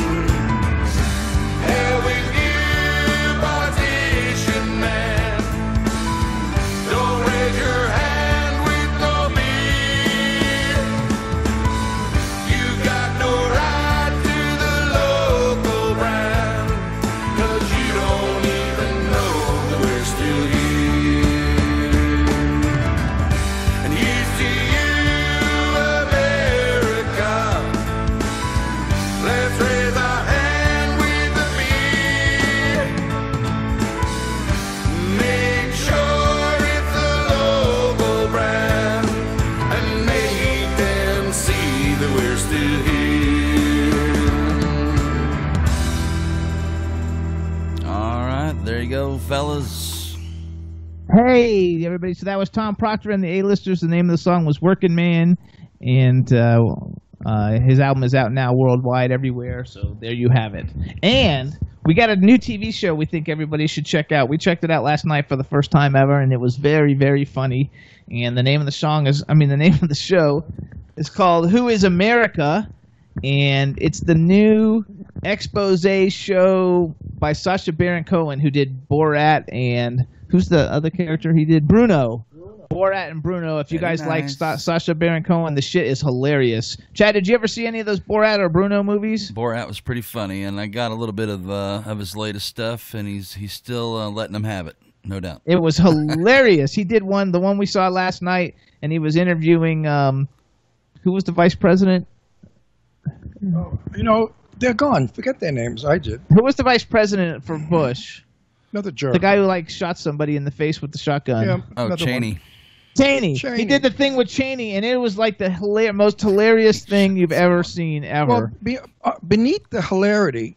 Hell with you, politician man. Don't raise your hand with no beer. You got no right to the local brand, 'cause you don't even know that we're still here. And here's to you, America. Let's raise our hand with the beer. Make sure it's a local brand and make them see that we're still here. All right, there you go, fellas. Hey, everybody. So that was Tom Proctor and the A-Listers. The name of the song was Working Man. And his album is out now worldwide, everywhere. So there you have it. And we got a new TV show we think everybody should check out. We checked it out last night for the first time ever, and it was very, very funny. And the name of the song is, the name of the show is called Who is America? And it's the new expose show by Sacha Baron Cohen, who did Borat, and who's the other character he did? Bruno. Borat and Bruno. If you Very guys nice. like Sacha Baron Cohen, the shit is hilarious. Chad, did you ever see any of those Borat or Bruno movies? Borat was pretty funny, and I got a little bit of his latest stuff, and he's still letting them have it, no doubt. It was hilarious. He did the one we saw last night, and he was interviewing who was the vice president? They're gone. Forget their names. I did. Who was the vice president for Bush? Another jerk. The guy who shot somebody in the face with the shotgun. Yeah, Oh, another Cheney. one. Cheney. Cheney. He did the thing with Cheney, and it was like the most hilarious thing you've ever seen, ever. Well, beneath the hilarity,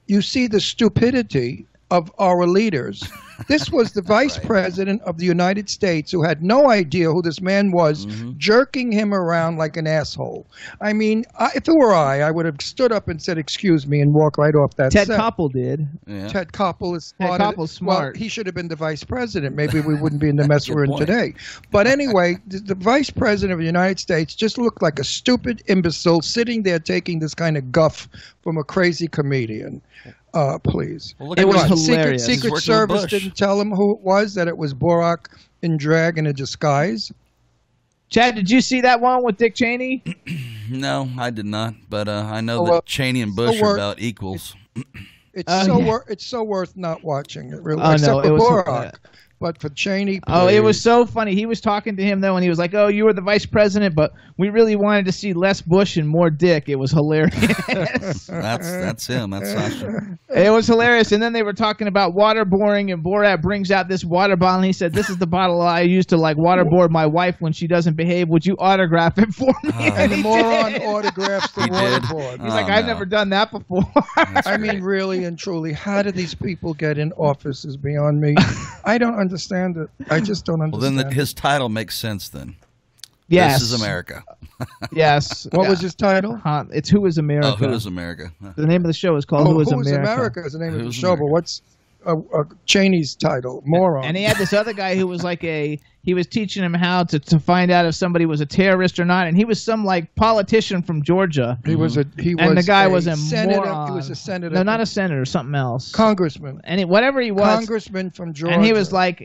you see the stupidity of our leaders. This was the vice president of the United States who had no idea who this man was, jerking him around like an asshole. I mean, if it were I would have stood up and said, "Excuse me," and walked right off that Ted set. Koppel did. Yeah. Ted Koppel is Ted smart. Koppel's smart. Well, he should have been the vice president. Maybe we wouldn't be in the mess Good we're in point. today. But anyway, the vice president of the United States just looked like a stupid imbecile sitting there taking this kind of guff from a crazy comedian. Please. Well, look It at was what- hilarious. Secret He's working with Service Bush. didn't didn't tell him who it was, that it was Borak in drag in a disguise? Chad, did you see that one with Dick Cheney? No, I did not. But I know that Cheney and Bush are about equals. It's so worth not watching it, really. Oh, Except no, for it was Borak. But for Cheney, oh, it was so funny. He was talking to him, though, and he was like, oh, you were the vice president, but we really wanted to see less Bush and more Dick. It was hilarious. That's him. That's Sasha. It was hilarious. And then they were talking about waterboarding, and Borat brings out this water bottle, and he said, this is the bottle I use to, like, waterboard my wife when she doesn't behave. Would you autograph it for me? And the moron autographs the waterboard. He's like, I've never done that before. I mean, really and truly, how do these people get in offices beyond me? I don't understand it. I just don't understand. Well, then his title makes sense then. Yes. This is America. Yes. What was his title? It's Who is America? Oh, Who is America? The name of the show is called Who is America. Is the name of the show, but what's Cheney's title? Moron. And he had this other guy who was like he was teaching him how to find out if somebody was a terrorist or not, and he was some like politician from Georgia. And the guy was a senator. moron. He was a senator. No, not a senator, something else. Congressman. And whatever he was. Congressman from Georgia. And he was like,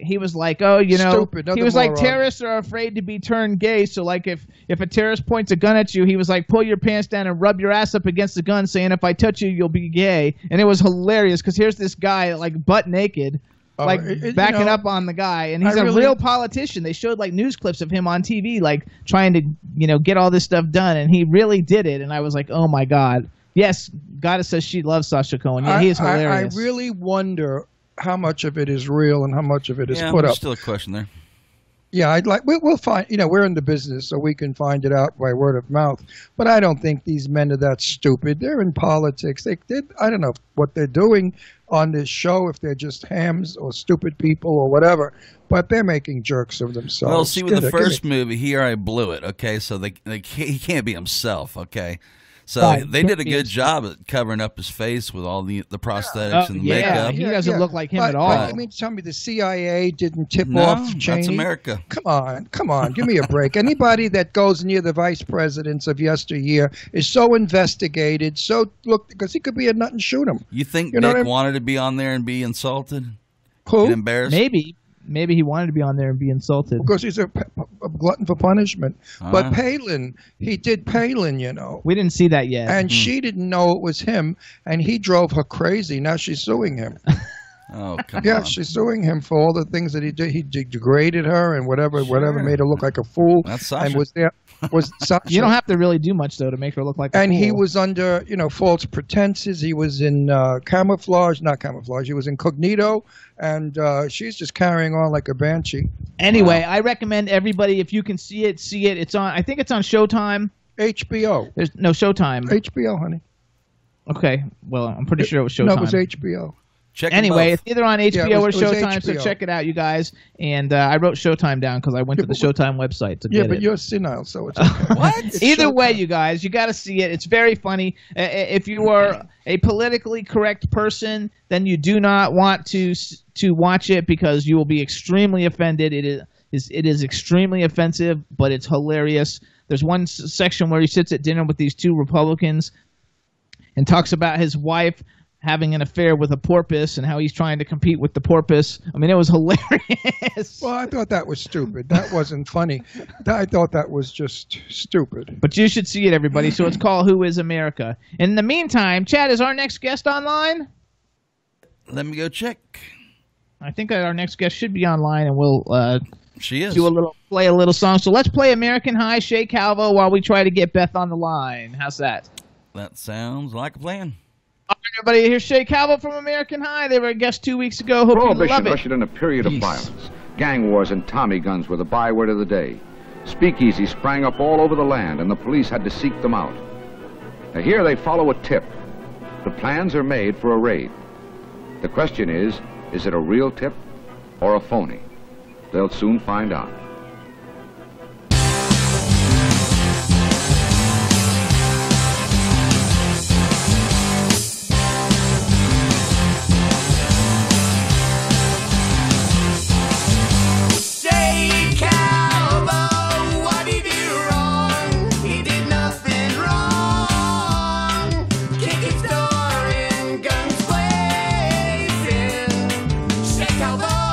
oh, you know, Stupid, he was like, terrorists are afraid to be turned gay. So like, if a terrorist points a gun at you, he was like, pull your pants down and rub your ass up against the gun, saying, if I touch you, you'll be gay. And it was hilarious because here's this guy like butt naked. Backing up on the guy, and he's a real politician. They showed like news clips of him on TV, like trying to, get all this stuff done, and he really did it. And I was like, oh my god, yes, Goddess says she loves Sacha Cohen. Yeah, he is hilarious. I really wonder how much of it is real and how much of it is put up. Still a question there. Yeah, we'll find. We're in the business, so we can find it out by word of mouth. But I don't think these men are that stupid. They're in politics. I don't know what they're doing on this show, if they're just hams or stupid people or whatever. But they're making jerks of themselves. Well, see, with the first movie, he already blew it. Okay, so he can't be himself. Okay. So they did a good job at covering up his face with all the prosthetics and the makeup. He doesn't look like him at all. But you mean to tell me the CIA didn't tip off Cheney? That's America. Come on, give me a break. Anybody that goes near the vice presidents of yesteryear is so investigated, because he could be a nut and shoot him. You think Dick wanted to be on there and be insulted? Who? Get embarrassed? Maybe he wanted to be on there and be insulted. Because he's a glutton for punishment. But Palin, he did Palin, We didn't see that yet. And she didn't know it was him, and he drove her crazy. Now she's suing him. Oh, come on. Yeah, she's suing him for all the things that he did. He degraded her and whatever, made her look like a fool. That's Sasha. And was Sasha. You don't have to really do much, though, to make her look like a fool. And he was under, false pretenses. He was in not camouflage. He was incognito. And she's just carrying on like a banshee. Anyway, I recommend everybody, if you can see it. It's on, I think it's on Showtime. HBO. There's no Showtime. HBO, honey. Okay. Well, I'm pretty sure it was Showtime. No, it was HBO. Anyway, it's either on HBO or Showtime, so check it out, you guys. And I wrote Showtime down because I went to the Showtime website to get it. Yeah, but you're senile, so it's okay. What? Either way, you guys, you got to see it. It's very funny. If you are a politically correct person, then you do not want to watch it because you will be extremely offended. It is extremely offensive, but it's hilarious. There's one section where he sits at dinner with these two Republicans and talks about his wife having an affair with a porpoise and how he's trying to compete with the porpoise. I mean, it was hilarious. Well, I thought that was stupid. That wasn't funny. I thought that was just stupid. But you should see it, everybody. So it's called Who is America? In the meantime, Chad, is our next guest online? Let me go check. I think our next guest should be online, and we'll she is. play a little song. So let's play American High, Shay Calvo, while we try to get Beth on the line. How's that? That sounds like a plan. All right, everybody, here's Shay Calvo from American High. They were a guest 2 weeks ago. Hope you love Prohibition it. ushered in a period of violence. Gang wars and Tommy guns were the byword of the day. Speakeasies sprang up all over the land, and the police had to seek them out. Now here they follow a tip. The plans are made for a raid. The question is it a real tip or a phony? They'll soon find out. Cowboy!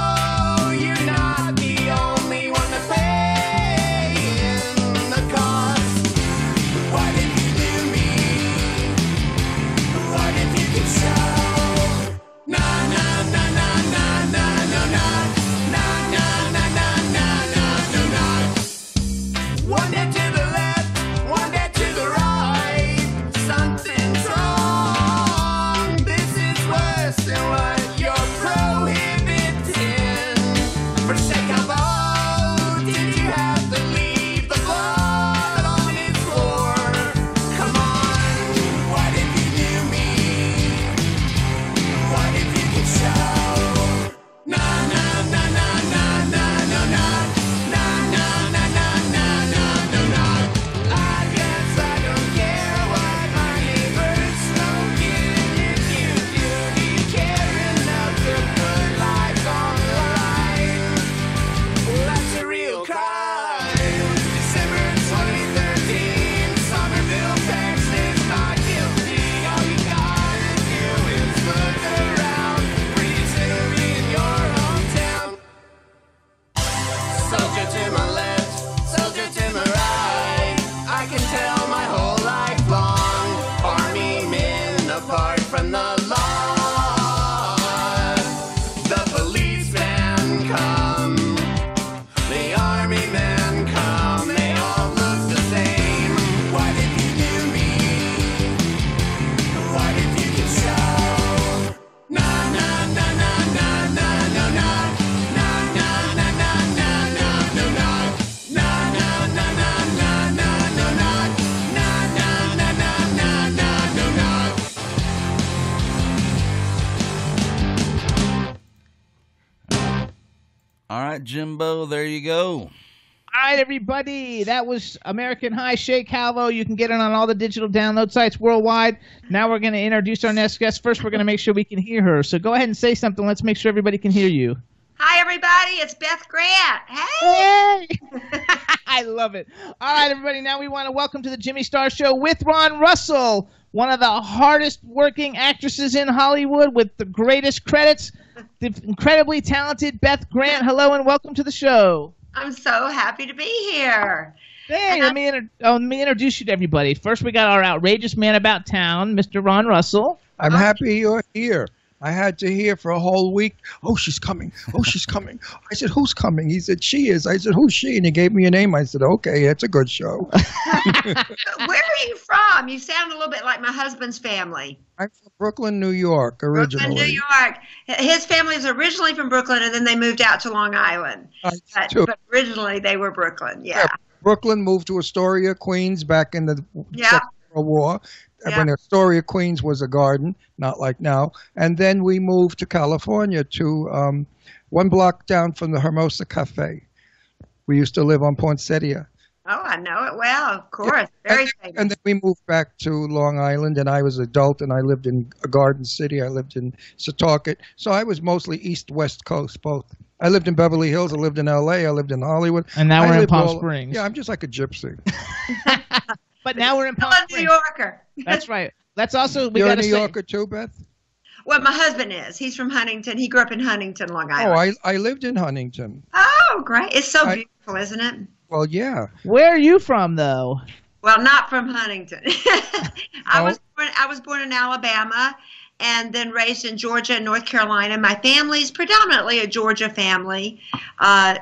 right, Jimbo, there you go. All right, everybody. That was American High, Shay Calvo. You can get it on all the digital download sites worldwide. Now we're going to introduce our next guest. First, we're going to make sure we can hear her. So go ahead and say something. Let's make sure everybody can hear you. Hi, everybody. It's Beth Grant. Hey! I love it. All right, everybody. Now we want to welcome to the Jimmy Star Show with Ron Russell, one of the hardest working actresses in Hollywood with the greatest credits, the incredibly talented Beth Grant. Hello and welcome to the show. I'm so happy to be here. Hey, let me introduce you to everybody. First, we got our outrageous man about town, Mr. Ron Russell. I'm happy you're here. I had to hear for a whole week, oh, she's coming. Oh, she's coming. I said, who's coming? He said, she is. I said, who's she? And he gave me a name. I said, okay, it's a good show. Where are you from? You sound a little bit like my husband's family. I'm from Brooklyn, New York, originally. Brooklyn, New York. His family is originally from Brooklyn, and then they moved out to Long Island. But originally, they were Brooklyn, yeah. Brooklyn moved to Astoria, Queens, back in the Second World War. When Astoria, Queens was a garden, not like now. And then we moved to California to one block down from the Hermosa Cafe. We used to live on Poinsettia. Oh, I know it well, of course. Very famous. And then we moved back to Long Island, and I was adult, and I lived in Garden City. I lived in Setauket. So I was mostly East-West Coast, both. I lived in Beverly Hills. I lived in L.A. I lived in Hollywood. And now we're in Palm Springs. Yeah, I'm just like a gypsy. But now we're in Palm Springs. New Yorker. That's right. That's also You're a New Yorker too, Beth? Well, my husband is. He's from Huntington. He grew up in Huntington, Long Island. Oh, I lived in Huntington. Oh, great. It's so beautiful, isn't it? Well, yeah. Where are you from, though? Well, not from Huntington. I was born in Alabama and then raised in Georgia and North Carolina. My family's predominantly a Georgia family.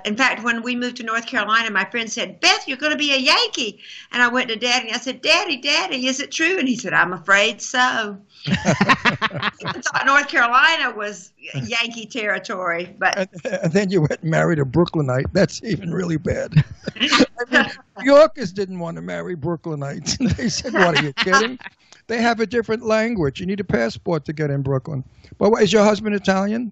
In fact, when we moved to North Carolina, my friend said, Beth, you're going to be a Yankee. And I went to Daddy and I said, Daddy, is it true? And he said, I'm afraid so. I thought North Carolina was Yankee territory. But and then you went and married a Brooklynite. That's even really bad. I mean, New Yorkers didn't want to marry Brooklynites. They said, what, are you kidding? They have a different language. You need a passport to get in Brooklyn. But is your husband Italian?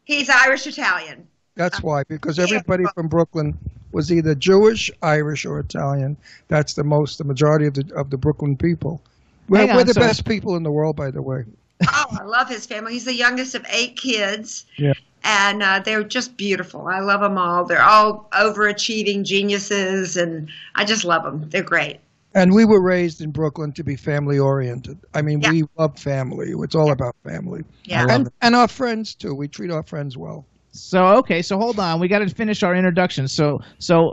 He's Irish-Italian. That's why, because everybody from Brooklyn was either Jewish, Irish, or Italian. That's the majority of the Brooklyn people. We're the best people in the world, by the way. Oh, I love his family. He's the youngest of 8 kids. Yeah. And they're just beautiful. I love them all. They're all overachieving geniuses, and I just love them. They're great. And we were raised in Brooklyn to be family-oriented. I mean, we love family. It's all about family. Yeah. And our friends, too. We treat our friends well. So hold on. We got to finish our introduction. So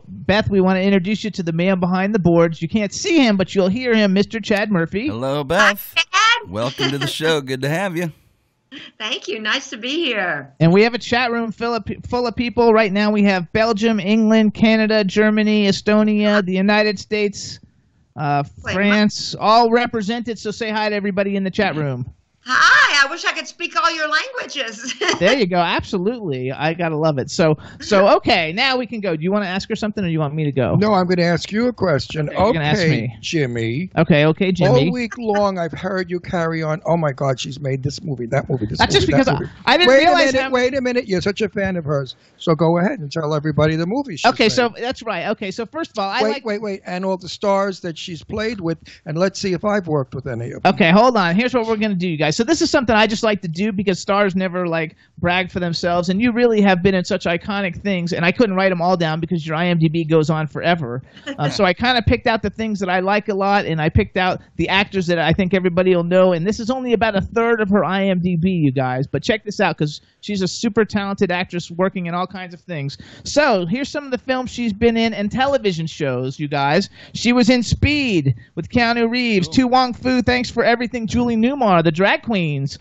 Beth, we want to introduce you to the man behind the boards. You can't see him, but you'll hear him, Mr. Chad Murphy. Hello, Beth. Hi, Chad. Welcome to the show. Good to have you. Thank you. Nice to be here. And we have a chat room full of people. Right now we have Belgium, England, Canada, Germany, Estonia, the United States, France, all represented. So say hi to everybody in the chat room. Hi, I wish I could speak all your languages. There you go. Absolutely. I got to love it. So okay, now we can go. Do you want to ask her something or do you want me to go? No, I'm going to ask you a question. Okay, you're gonna ask me. Jimmy. Okay, Jimmy. All week long I've heard you carry on, oh my God, she's made this movie, that movie, this That's movie, just because that movie. I didn't realize Wait a minute, you're such a fan of hers. So go ahead and tell everybody the movie she's Okay, made. so that's right. Okay, so first of all, Wait, and all the stars that she's played with, and let's see if I've worked with any of them. Okay, hold on. Here's what we're going to do, you guys. So this is something I just like to do because stars never brag for themselves, and you really have been in such iconic things, and I couldn't write them all down because your IMDb goes on forever. So I kind of picked out the things that I like a lot, and I picked out the actors that I think everybody will know, and this is only about a third of her IMDb, you guys. But check this out because she's a super talented actress working in all kinds of things. So here's some of the films she's been in and television shows, you guys. She was in Speed with Keanu Reeves, Tu Wong Fu, Thanks for Everything, Julie Newmar, The Drag Queens.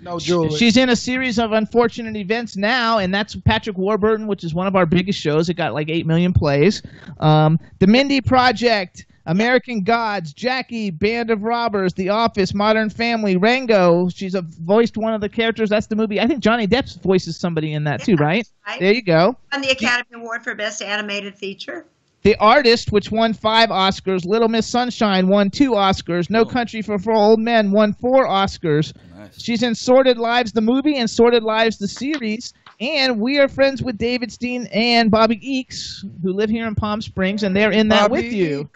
No, Julie. She's in a series of unfortunate events now, and that's Patrick Warburton, which is one of our biggest shows. It got 8 million plays. The Mindy Project, American Gods, Jackie, Band of Robbers, The Office, Modern Family, Rango. She's voiced one of the characters. That's the movie. I think Johnny Depp voices somebody in that too, right? There you go. Won the Academy Award for Best Animated Feature. The Artist, which won 5 Oscars. Little Miss Sunshine won 2 Oscars. No Country for Old Men won 4 Oscars. Nice. She's in Sordid Lives, the movie, and Sordid Lives, the series. And we are friends with David Steen and Bobby Eakes, who live here in Palm Springs, and they're in that with you.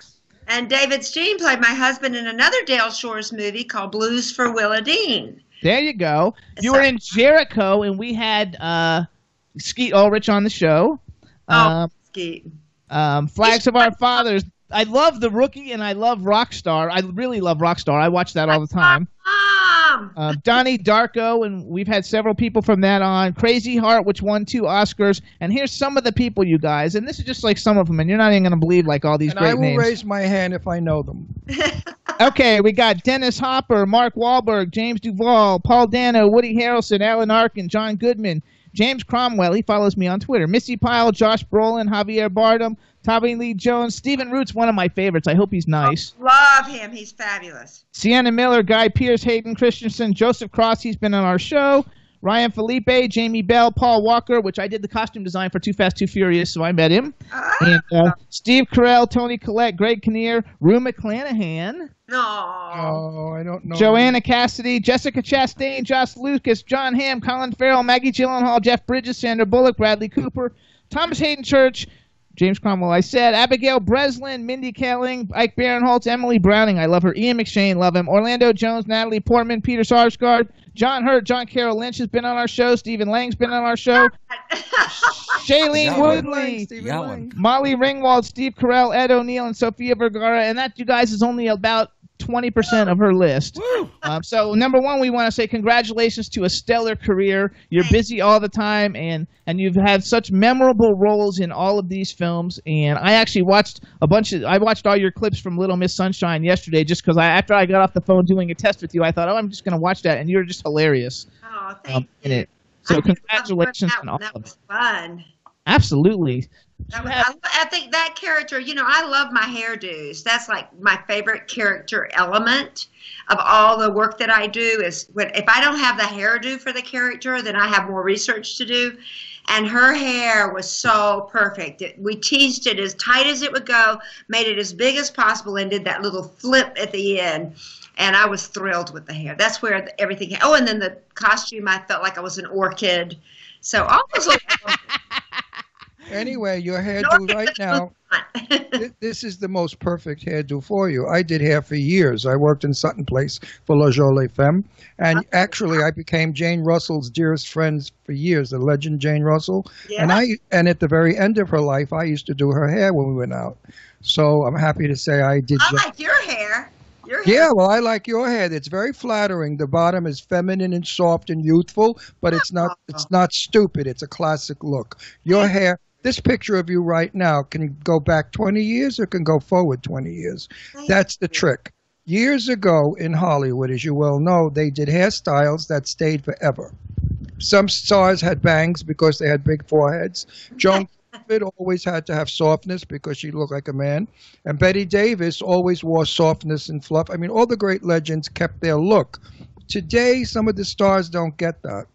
And David Steen played my husband in another Dale Shores movie called Blues for Willa Dean. There you go. You were in Jericho, and we had Skeet Ulrich on the show. Skeet. Flags of Our Fathers. I love The Rookie, and I love Rockstar. I really love Rockstar. I watch that all the time. Donnie Darko, and we've had several people from that on. Crazy Heart, which won 2 Oscars. And here's some of the people, you guys. And this is just like some of them, and you're not even going to believe like all these great names. I will raise my hand if I know them. Okay, we got Dennis Hopper, Mark Wahlberg, James Duvall, Paul Dano, Woody Harrelson, Alan Arkin, John Goodman, James Cromwell, he follows me on Twitter, Missy Pyle, Josh Brolin, Javier Bardem, Tommy Lee Jones, Stephen Root's one of my favorites. I hope he's nice. Love him. He's fabulous. Sienna Miller, Guy Pearce, Hayden Christensen, Joseph Cross, he's been on our show. Ryan Felipe, Jamie Bell, Paul Walker, which I did the costume design for Too Fast, Too Furious, so I met him. And Steve Carell, Tony Collette, Greg Kinnear, Rue McClanahan. Oh, I don't know. Joanna Cassidy, Jessica Chastain, Josh Lucas, John Hamm, Colin Farrell, Maggie Gyllenhaal, Jeff Bridges, Sandra Bullock, Bradley Cooper, Thomas Hayden Church, James Cromwell, I said, Abigail Breslin, Mindy Kaling, Ike Barinholtz, Emily Browning, I love her, Ian McShane, love him, Orlando Jones, Natalie Portman, Peter Sarsgaard, John Hurt, John Carroll Lynch has been on our show, Stephen Lang's been on our show, Shailene Woodley, Molly Ringwald, Steve Carell, Ed O'Neill, and Sofia Vergara, and that, you guys, is only about 20% of her list. So number one, we want to say congratulations to a stellar career. You're busy all the time, and you've had such memorable roles in all of these films. And I actually watched I watched all your clips from Little Miss Sunshine yesterday, just because after I got off the phone doing a test with you, I thought, I'm just going to watch that, and you're just hilarious. Oh, thank you. In it. So congratulations on all of it. That was fun. Absolutely. I think that character, I love my hairdos. That's like my favorite character element of all the work that I do is if I don't have the hairdo for the character, then I have more research to do. And her hair was so perfect. We teased it as tight as it would go, made it as big as possible, and did that little flip at the end. And I was thrilled with the hair. That's where everything. Oh, and then the costume, I felt like I was an orchid. So almost like. Anyway, your hairdo right now, this is the most perfect hairdo for you. I did hair for years. I worked in Sutton Place for La Jolie Femme. And actually, I became Jane Russell's dearest friend for years, the legend Jane Russell. Yeah. And at the very end of her life, I used to do her hair when we went out. So I'm happy to say I did. I like your hair. Yeah, well, I like your hair. It's very flattering. The bottom is feminine and soft and youthful, but it's not stupid. It's a classic look. Your hair. This picture of you right now can go back 20 years or can go forward 20 years. That's the trick. Years ago in Hollywood, as you well know, they did hairstyles that stayed forever. Some stars had bangs because they had big foreheads. Joan Crawford always had to have softness because she looked like a man. And Betty Davis always wore softness and fluff. I mean, all the great legends kept their look. Today, some of the stars don't get that.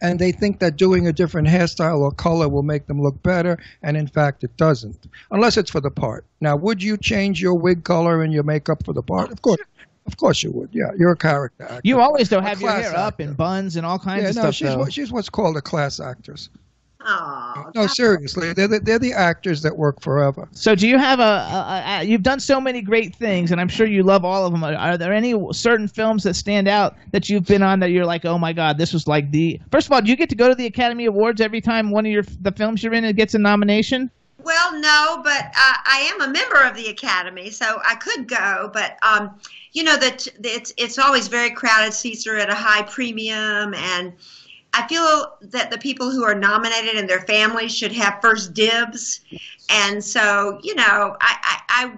And they think that doing a different hairstyle or color will make them look better, and in fact it doesn't, unless it's for the part. Now, would you change your wig color and your makeup for the part? Of course you would, yeah. You're a character actor. You always, though, have your hair up in buns and all kinds of stuff, she's what's called a class actress. Oh, no, seriously, they're the actors that work forever. So do you have you've done so many great things, and I'm sure you love all of them. Are there any certain films that stand out that you've been on that you're like, oh my God, this was like first of all, do you get to go to the Academy Awards every time one of the films you're in gets a nomination? Well, no, but I am a member of the Academy, so I could go, but that it's always very crowded. Seats are at a high premium, and I feel that the people who are nominated and their families should have first dibs. And so, I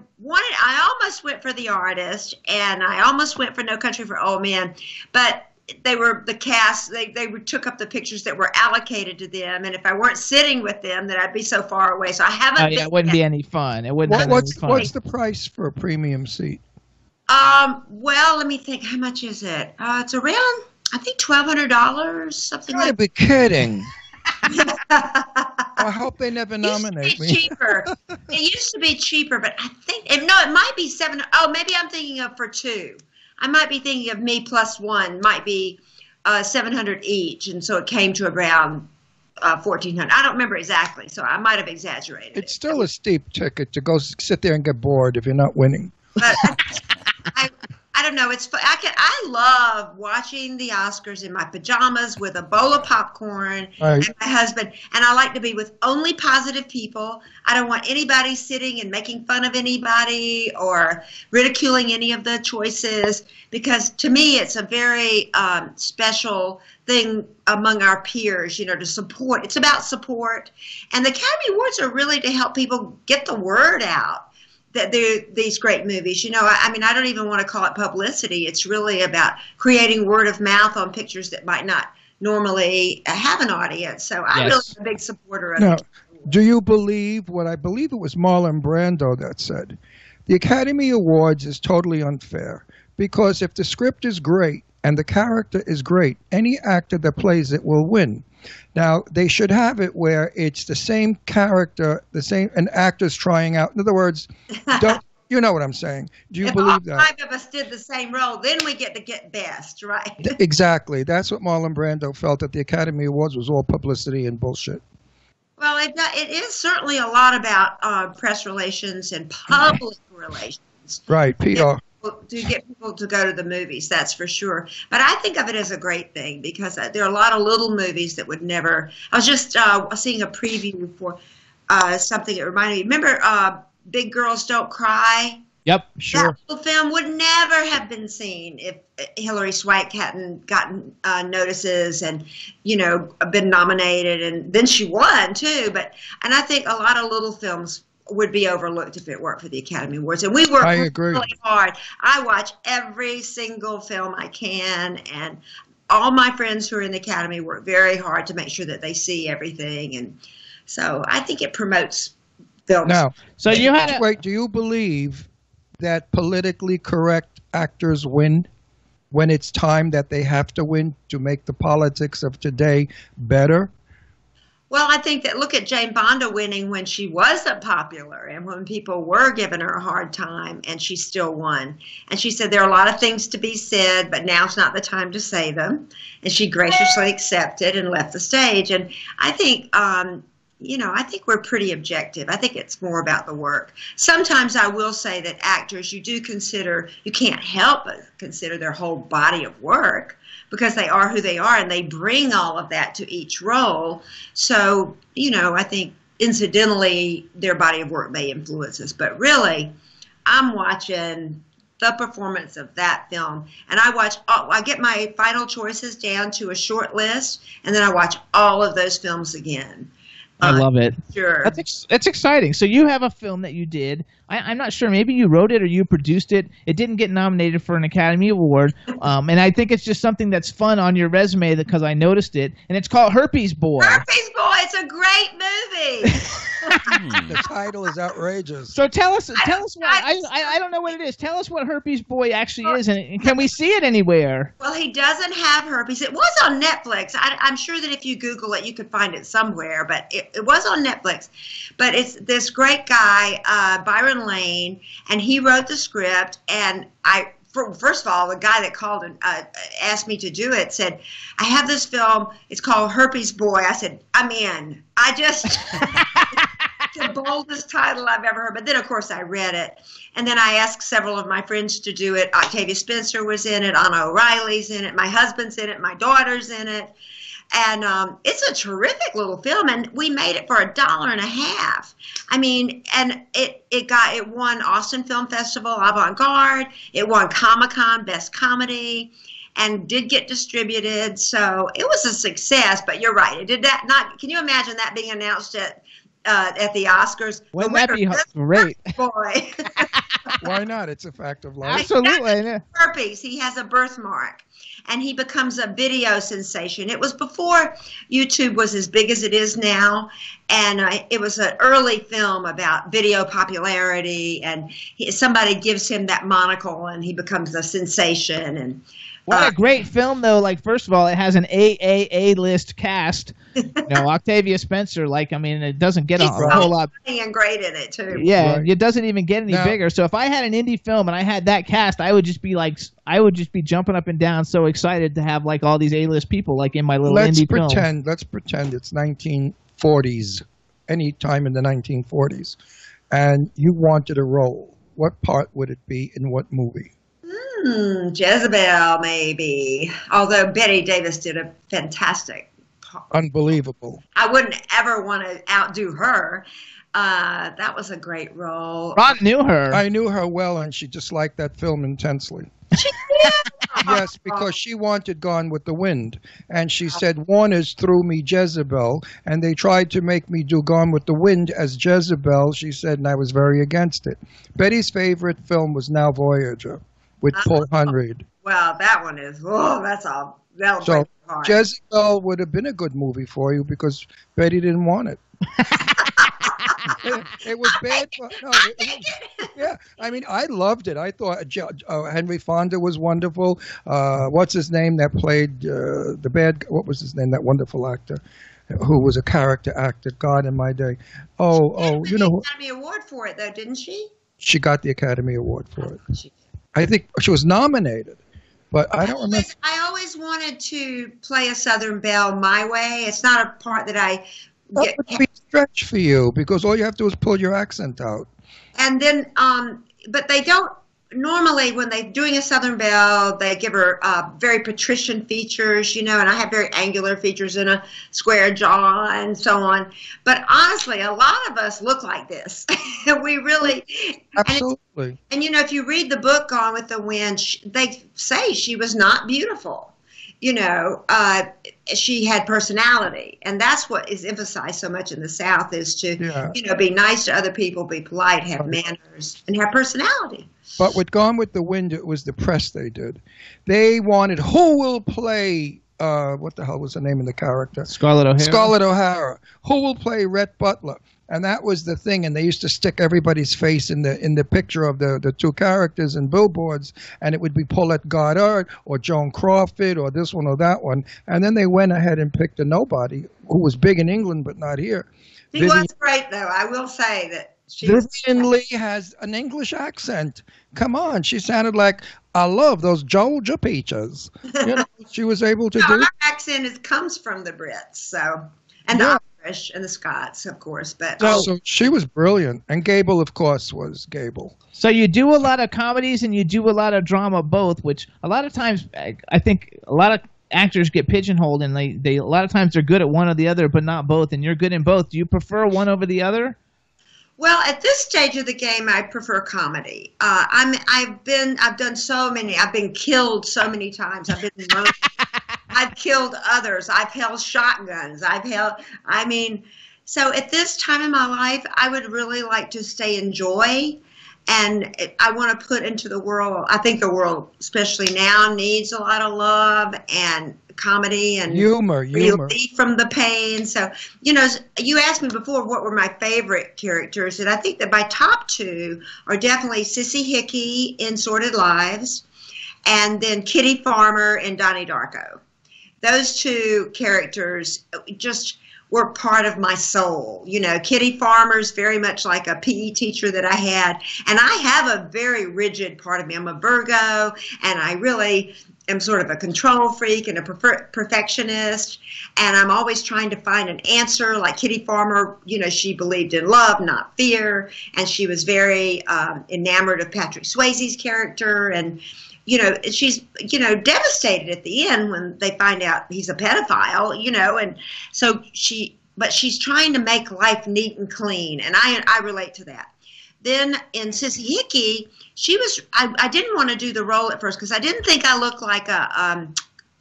almost went for The Artist, and I almost went for No Country for Old Men, but they were the cast, they took up the pictures that were allocated to them, and if I weren't sitting with them, then I'd be so far away. So I haven't been. It wouldn't be any fun. It wouldn't be any fun. What's the price for a premium seat? Well, let me think. How much is it? It's around, I think, $1,200, something like that. You gotta be kidding. I hope they never nominate me. Cheaper. It used to be cheaper, but I think it might be $7. Oh, maybe I'm thinking of for two. I might be thinking of Me Plus One. Might be $700 each, and so it came to around $1,400. I don't remember exactly, so I might have exaggerated. It's still a steep ticket to go sit there and get bored if you're not winning. But I don't know. It's fun. I love watching the Oscars in my pajamas with a bowl of popcorn and my husband. And I like to be with only positive people. I don't want anybody sitting and making fun of anybody or ridiculing any of the choices, because to me it's a very special thing among our peers, to support. It's about support. And the Academy Awards are really to help people get the word out that they're these great movies. I mean, I don't even want to call it publicity. It's really about creating word of mouth on pictures that might not normally have an audience. So I'm really a big supporter of it. Do you believe what I believe it was Marlon Brando that said? The Academy Awards is totally unfair because if the script is great and the character is great, any actor that plays it will win. Now, they should have it where it's the same character, an actor's trying out. In other words, you know what I'm saying? Do you believe that? If all 5 of us did the same role, then we get to get best, right? Exactly. That's what Marlon Brando felt, that the Academy Awards was all publicity and bullshit. Well, it is certainly a lot about press relations and public relations. Right, PR. To get people to go to the movies, that's for sure. But I think of it as a great thing because there are a lot of little movies that would never. I was just seeing a preview for something that reminded me. Remember Big Girls Don't Cry? Yep, sure. That little film would never have been seen if Hilary Swank hadn't gotten notices and, been nominated. And then she won, too. And I think a lot of little films would be overlooked if it weren't for the Academy Awards. And we work really hard. I watch every single film I can, and all my friends who are in the Academy work very hard to make sure that they see everything. And so I think it promotes films. Now, so you had wait, do you believe that politically correct actors win when it's time that they have to win to make the politics of today better? Well, I think that look at Jane Fonda winning when she wasn't popular and when people were giving her a hard time, and she still won. And she said there are a lot of things to be said, but now's not the time to say them. And she graciously accepted and left the stage. And I think, I think we're pretty objective. I think it's more about the work. Sometimes I will say that actors, you can't help but consider their whole body of work, because they are who they are and they bring all of that to each role. So, I think incidentally their body of work may influence us. But really, I'm watching the performance of that film. And I get my final choices down to a short list, and then I watch all of those films again. I love it. Sure. That's exciting. So you have a film that you did. I'm not sure. Maybe you wrote it or you produced it. It didn't get nominated for an Academy Award. And I think it's just something that's fun on your resume because I noticed it. And it's called Herpes Boy. Herpes Boy. It's a great movie. The title is outrageous. So tell us what I don't know what it is. Tell us what Herpes Boy actually is, and can we see it anywhere? Well, he doesn't have herpes. It was on Netflix. I'm sure that if you Google it, you could find it somewhere. But it was on Netflix. But it's this great guy, Byron Lane, and he wrote the script. And first of all, the guy that called and asked me to do it said, I have this film. It's called Herpes Boy. I said, I'm in. I just... the boldest title I've ever heard. But then, of course, I read it. And then I asked several of my friends to do it. Octavia Spencer was in it. Anna O'Reilly's in it. My husband's in it. My daughter's in it. And it's a terrific little film. And we made it for $1.50. I mean, and it won Austin Film Festival Avant-Garde. It won Comic-Con Best Comedy. And did get distributed. So it was a success. But you're right. It did that not. Can you imagine that being announced at the Oscars? Wouldn't that be great? Boy. Why not? It's a fact of life. Absolutely. Herpes. He has a birthmark, and he becomes a video sensation. It was before YouTube was as big as it is now, and it was an early film about video popularity, and somebody gives him that monocle, and he becomes a sensation. And What a great film, though. Like, first of all, it has an AAA list cast. Octavia Spencer. Like, I mean, it doesn't get a whole lot. And great in it too. Yeah, it doesn't even get any bigger. So if I had an indie film and I had that cast, I would just be jumping up and down, so excited to have like all these A-list people like in my little indie film. Let's pretend it's 1940s, any time in the 1940s, and you wanted a role. What part would it be in what movie? Jezebel, maybe. Although Betty Davis did a fantastic part. Unbelievable. I wouldn't ever want to outdo her. That was a great role. Ron knew her. I knew her well, and she disliked that film intensely. She did? Yes, because she wanted Gone with the Wind. And she said, Warner's threw me Jezebel, and they tried to make me do Gone with the Wind as Jezebel, she said, and I was very against it. Betty's favorite film was Now Voyager with Paul Hunreid. Well, that one is, that's all. So Jezebel would have been a good movie for you because Betty didn't want it. It was bad. Yeah, I mean, I loved it. I thought Henry Fonda was wonderful. What's his name that played the bad? What was his name? That wonderful actor who was a character actor. God in my day. You know, Academy Award for it though, didn't she? She got the Academy Award for it. I think she was nominated. But I don't remember. I always wanted to play a Southern Belle my way. It's not a part that I That would be a stretch for you because all you have to do is pull your accent out. And then, but they don't, normally when they're doing a Southern Belle, they give her very patrician features, and I have very angular features and a square jaw and so on. But honestly, a lot of us look like this. We really... Absolutely. And if you read the book Gone with the Wind, they say she was not beautiful. She had personality, and that's what is emphasized so much in the South is to, be nice to other people, be polite, have manners, and have personality. But with Gone with the Wind, it was the press they did. They wanted, who will play, what the hell was the name of the character? Scarlett O'Hara. Scarlett O'Hara. Who will play Rhett Butler? And that was the thing, and they used to stick everybody's face in the picture of the two characters in billboards, and it would be Paulette Goddard or Joan Crawford or this one or that one. And then they went ahead and picked a nobody who was big in England but not here. She was great, though. I will say that Vivian Leigh has an English accent. Come on, she sounded like, I love those Georgia peaches. She was able to do. Her accent comes from the Brits, and the Irish and the Scots, of course. But so she was brilliant, and Gable, of course, was Gable. So you do a lot of comedies and you do a lot of drama, both. Which a lot of times, I think, a lot of actors get pigeonholed, and they a lot of times they're good at one or the other, but not both. And you're good in both. Do you prefer one over the other? Well, at this stage of the game, I prefer comedy. I've done so many. I've been killed so many times. I've been murdered. I've killed others. I've held shotguns. So at this time in my life, I would really like to stay in joy, and I want to put into the world. I think the world, especially now, needs a lot of love and comedy and humor relief from the pain. So, you asked me before what were my favorite characters, and I think that my top two are definitely Sissy Hickey in Sordid Lives, and then Kitty Farmer in Donnie Darko. Those two characters just were part of my soul. Kitty Farmer's very much like a PE teacher that I had, and I have a very rigid part of me. I'm a Virgo, and I really am sort of a control freak and a perfectionist, and I'm always trying to find an answer. Like Kitty Farmer, she believed in love, not fear, and she was very enamored of Patrick Swayze's character, and she's, devastated at the end when they find out he's a pedophile, and so she's trying to make life neat and clean, and I relate to that. Then in Sissy Hickey, I didn't want to do the role at first because I didn't think I looked like a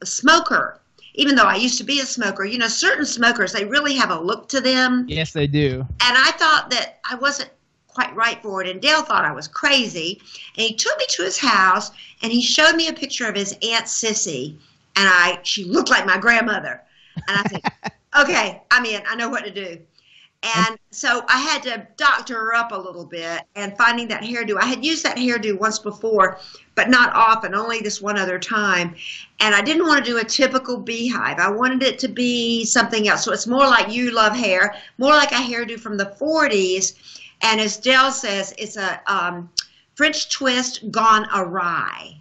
smoker, even though I used to be a smoker. Certain smokers, they really have a look to them. Yes, they do. And I thought that I wasn't quite right for it, and Dale thought I was crazy, and he took me to his house, and he showed me a picture of his Aunt Sissy, and she looked like my grandmother, and I said, okay, I'm in, I know what to do. And so I had to doctor her up a little bit, and finding that hairdo. I had used that hairdo once before, but not often, only this one other time. And I didn't want to do a typical beehive. I wanted it to be something else. So it's more like You Love Hair, more like a hairdo from the 40s. And as Dell says, it's a French twist gone awry.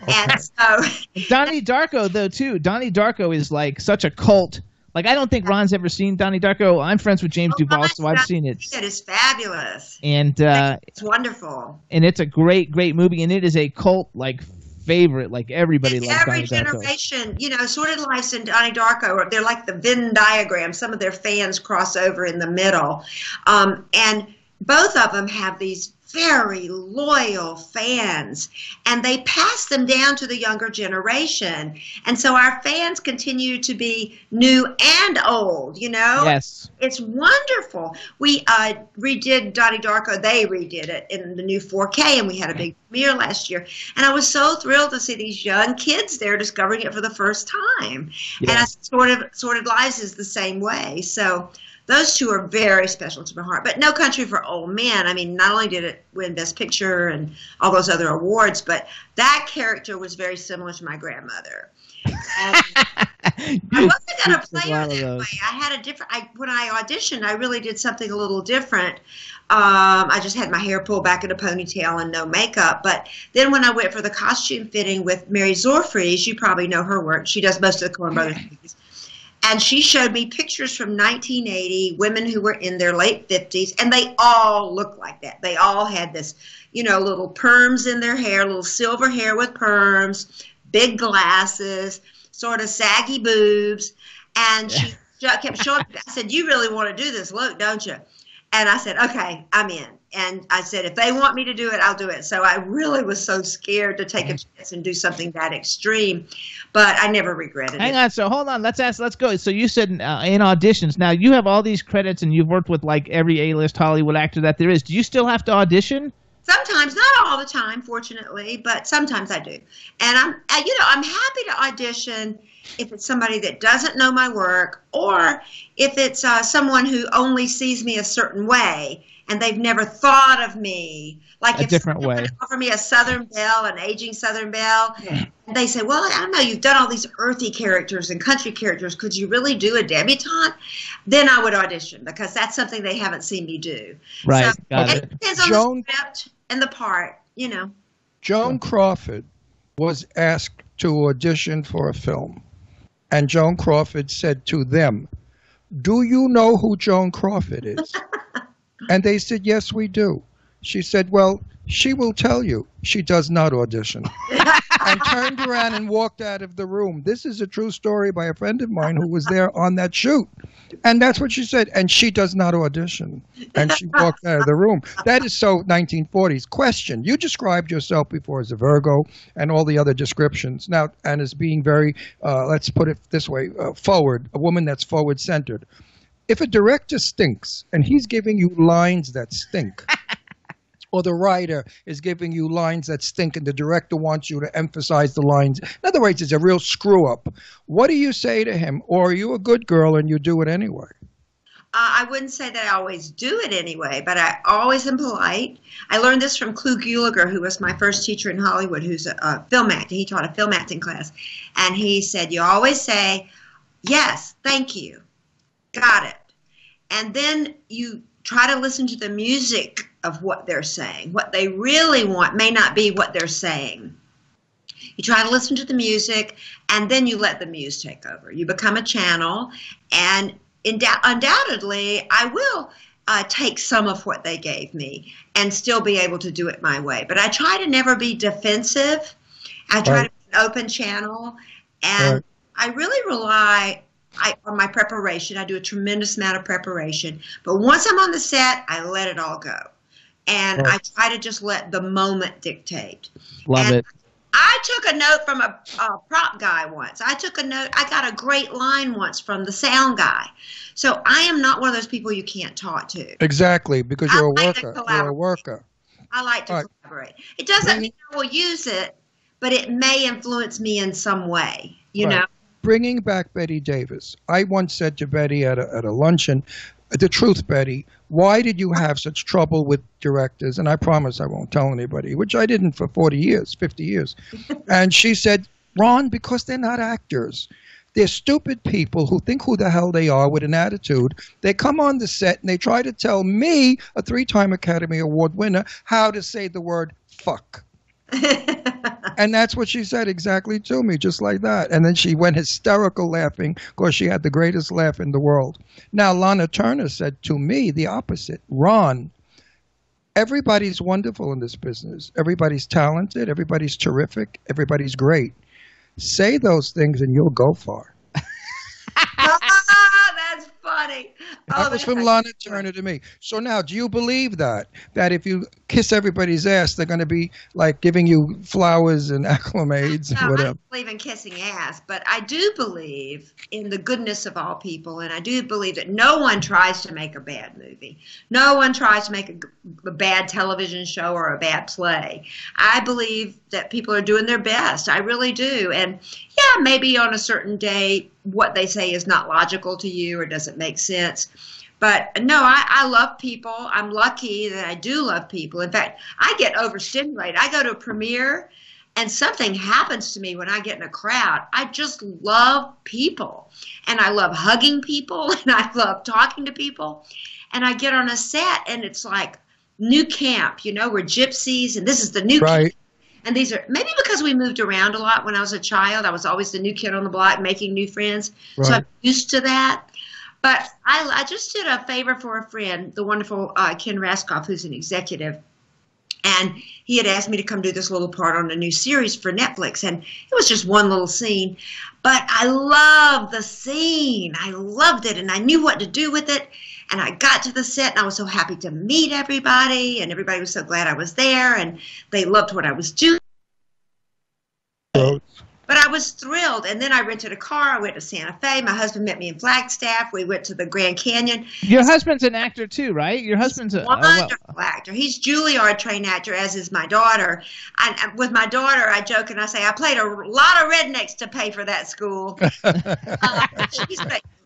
And so Donnie Darko, though, too. Donnie Darko is like such a cult. Like, I don't think Ron's ever seen Donnie Darko. I'm friends with James Duvall, so I've seen it. It is fabulous. And it's wonderful. And it's a great, great movie, and it is a cult, like, favorite. Like, everybody loves Every Donnie Darko. generation, you know, Sordid Lives and Donnie Darko, they're like the Venn diagram. Some of their fans cross over in the middle. And both of them have these very loyal fans, and they pass them down to the younger generation. And so our fans continue to be new and old, you know? Yes. It's wonderful. We redid Donnie Darko. They redid it in the new 4K, and we had a big premiere last year. And I was so thrilled to see these young kids there discovering it for the first time. Yes. And Sordid Lives is the same way. So those two are very special to my heart. But No Country for Old Men, I mean, not only did it win Best Picture and all those other awards, but that character was very similar to my grandmother. And I wasn't going to play her that way. I had a different, when I auditioned, I really did something a little different. I just had my hair pulled back in a ponytail and no makeup. But then when I went for the costume fitting with Mary Zorfries, you probably know her work. She does most of the Coen Brothers movies. And she showed me pictures from 1980, women who were in their late 50s, and they all looked like that. They all had this, you know, little perms in their hair, little silver hair with perms, big glasses, sort of saggy boobs. And she kept showing me. I said, "You really want to do this look, don't you?" And I said, "Okay, I'm in." And I said, if they want me to do it, I'll do it. So I really was so scared to take a chance and do something that extreme, but I never regretted it. Hang on. So hold on. Let's go. So you said in auditions. Now you have all these credits and you've worked with like every A-list Hollywood actor that there is. Do you still have to audition? Sometimes, not all the time, fortunately, but sometimes I do. And I'm happy to audition if it's somebody that doesn't know my work, or if it's someone who only sees me a certain way and they've never thought of me. Like a different way. Offer me a Southern Belle, an aging Southern Belle, and they say, "Well, I don't know, you've done all these earthy characters and country characters. Could you really do a debutante?" Then I would audition, because that's something they haven't seen me do. Right. So it depends on the script and the part, you know. Joan Crawford was asked to audition for a film, and Joan Crawford said to them, "Do you know who Joan Crawford is?" And they said, "Yes, we do." She said, "Well, she will tell you she does not audition." And turned around and walked out of the room. This is a true story by a friend of mine who was there on that shoot. And that's what she said. And she does not audition. And she walked out of the room. That is so 1940s. Question. You described yourself before as a Virgo and all the other descriptions. Now, and as being very, let's put it this way, forward, a woman that's forward-centered. If a director stinks and he's giving you lines that stink, or the writer is giving you lines that stink and the director wants you to emphasize the lines, in other words, it's a real screw-up, what do you say to him? Or are you a good girl and you do it anyway? I wouldn't say that I always do it anyway, but I always am polite. I learned this from Clu Gulager, who was my first teacher in Hollywood, who's a film actor. He taught a film acting class. And he said, you always say, "Yes, thank you. Got it." And then you try to listen to the music of what they're saying. What they really want may not be what they're saying. You try to listen to the music, and then you let the muse take over. You become a channel, and undoubtedly, I will take some of what they gave me and still be able to do it my way. But I try to never be defensive. I try to be an open channel, and I really rely on my preparation. I do a tremendous amount of preparation. But once I'm on the set, I let it all go. And I try to just let the moment dictate. Love it. I took a note from a prop guy once. I got a great line once from the sound guy. So I am not one of those people you can't talk to. Exactly, because you're a worker. You're a worker. I like to collaborate. It doesn't mean I will use it, but it may influence me in some way, you know. Bringing back Betty Davis. I once said to Betty at a luncheon, the truth, Betty. Why did you have such trouble with directors? And I promise I won't tell anybody, which I didn't for 40 years, 50 years. And she said, Ron, because they're not actors. They're stupid people who think who the hell they are with an attitude. They come on the set and they try to tell me, a 3-time Academy Award winner, how to say the word fuck. And that's what she said exactly to me, just like that. And then she went hysterical laughing because she had the greatest laugh in the world. Now, Lana Turner said to me the opposite. Ron, everybody's wonderful in this business. Everybody's talented. Everybody's terrific. Everybody's great. Say those things and you'll go far. That's funny. That was from Lana Turner to me. So now, do you believe that if you kiss everybody's ass, they're going to be like giving you flowers and acclimates and No, I whatever? don't believe in kissing ass, but I do believe in the goodness of all people, and I do believe that no one tries to make a bad movie. No one tries to make a bad television show or a bad play. I believe that people are doing their best. I really do. And yeah, maybe on a certain day, what they say is not logical to you or doesn't make sense. But no, I love people. I'm lucky that I do love people. In fact, I get overstimulated. I go to a premiere and something happens to me when I get in a crowd. I just love people. And I love hugging people and I love talking to people. And I get on a set and it's like new camp, you know, we're gypsies and this is the new camp. And these are, maybe because we moved around a lot when I was a child, I was always the new kid on the block making new friends. Right. So I'm used to that. But I just did a favor for a friend, the wonderful Ken Raskoff, who's an executive. And he had asked me to come do this little part on a new series for Netflix. And it was just one little scene. But I loved the scene. I loved it. And I knew what to do with it. And I got to the set and I was so happy to meet everybody. And everybody was so glad I was there. And they loved what I was doing. But I was thrilled. And then I rented a car. I went to Santa Fe. My husband met me in Flagstaff. We went to the Grand Canyon. Your husband's an actor too, right? Your husband's a wonderful actor. He's Juilliard trained actor, as is my daughter. And with my daughter, I joke and I say, I played a lot of rednecks to pay for that school.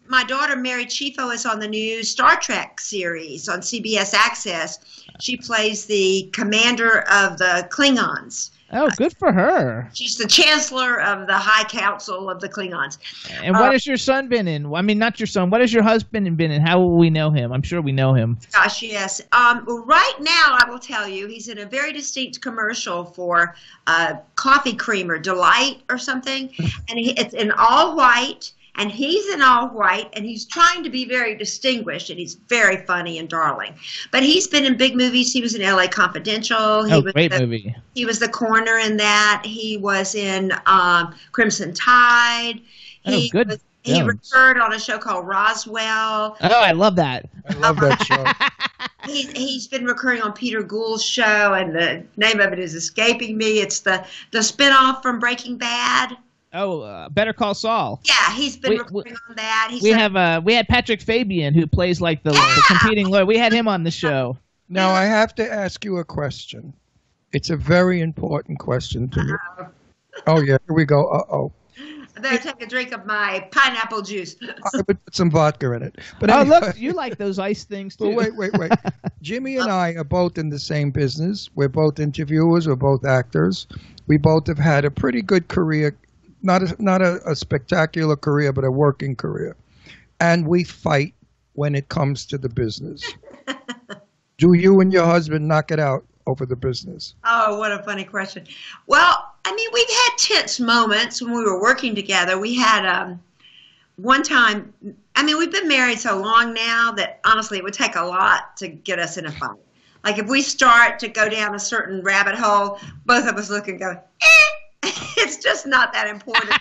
My daughter, Mary Chieffo, is on the new Star Trek series on CBS Access. She plays the commander of the Klingons. Oh, good for her. She's the chancellor of the High Council of the Klingons. And what has your son been in? I mean, not your son. What has your husband been in? How will we know him? I'm sure we know him. Gosh, yes. Right now, I will tell you, he's in a very distinct commercial for coffee creamer, Delight or something. And it's in all white. And he's in all white, and he's trying to be very distinguished, and he's very funny and darling. But he's been in big movies. He was in L.A. Confidential. Great movie. He was the coroner in that. He was in Crimson Tide. He recurred on a show called Roswell. Oh, I love that. I love that show. He's been recurring on Peter Gould's show, and the name of it is escaping me. It's the spinoff from Breaking Bad. Oh, Better Call Saul. Yeah, he's been recording on that. We had Patrick Fabian, who plays like the competing lawyer. We had him on the show. Now I have to ask you a question. It's a very important question to you. Oh yeah, here we go. I better take a drink of my pineapple juice. I would put some vodka in it. But anyway, look, you like those ice things too. Well, wait. Jimmy and I are both in the same business. We're both interviewers. We're both actors. We both have had a pretty good career. Not a spectacular career, but a working career. And we fight when it comes to the business. Do you and your husband knock it out over the business? Oh, what a funny question. Well, I mean, we've had tense moments when we were working together. We had one time, I mean, we've been married so long now that honestly it would take a lot to get us in a fight. Like if we start to go down a certain rabbit hole, both of us look and go, it's just not that important.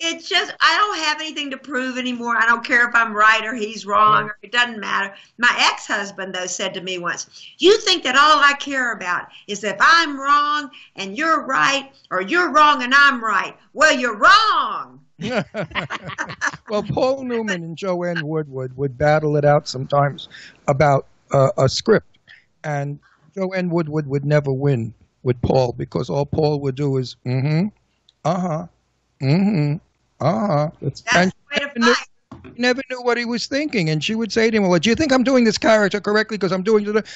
It's just, I don't have anything to prove anymore. I don't care if I'm right or he's wrong. Or it doesn't matter. My ex-husband, though, said to me once, you think that all I care about is if I'm wrong and you're right, or you're wrong and I'm right. Well, you're wrong. Well, Paul Newman and Joanne Woodward would battle it out sometimes about a script. And Joanne Woodward would never win with Paul, because all Paul would do is That's the way to fight. He never knew what he was thinking. And she would say to him, well, do you think I'm doing this character correctly because I'm doing it?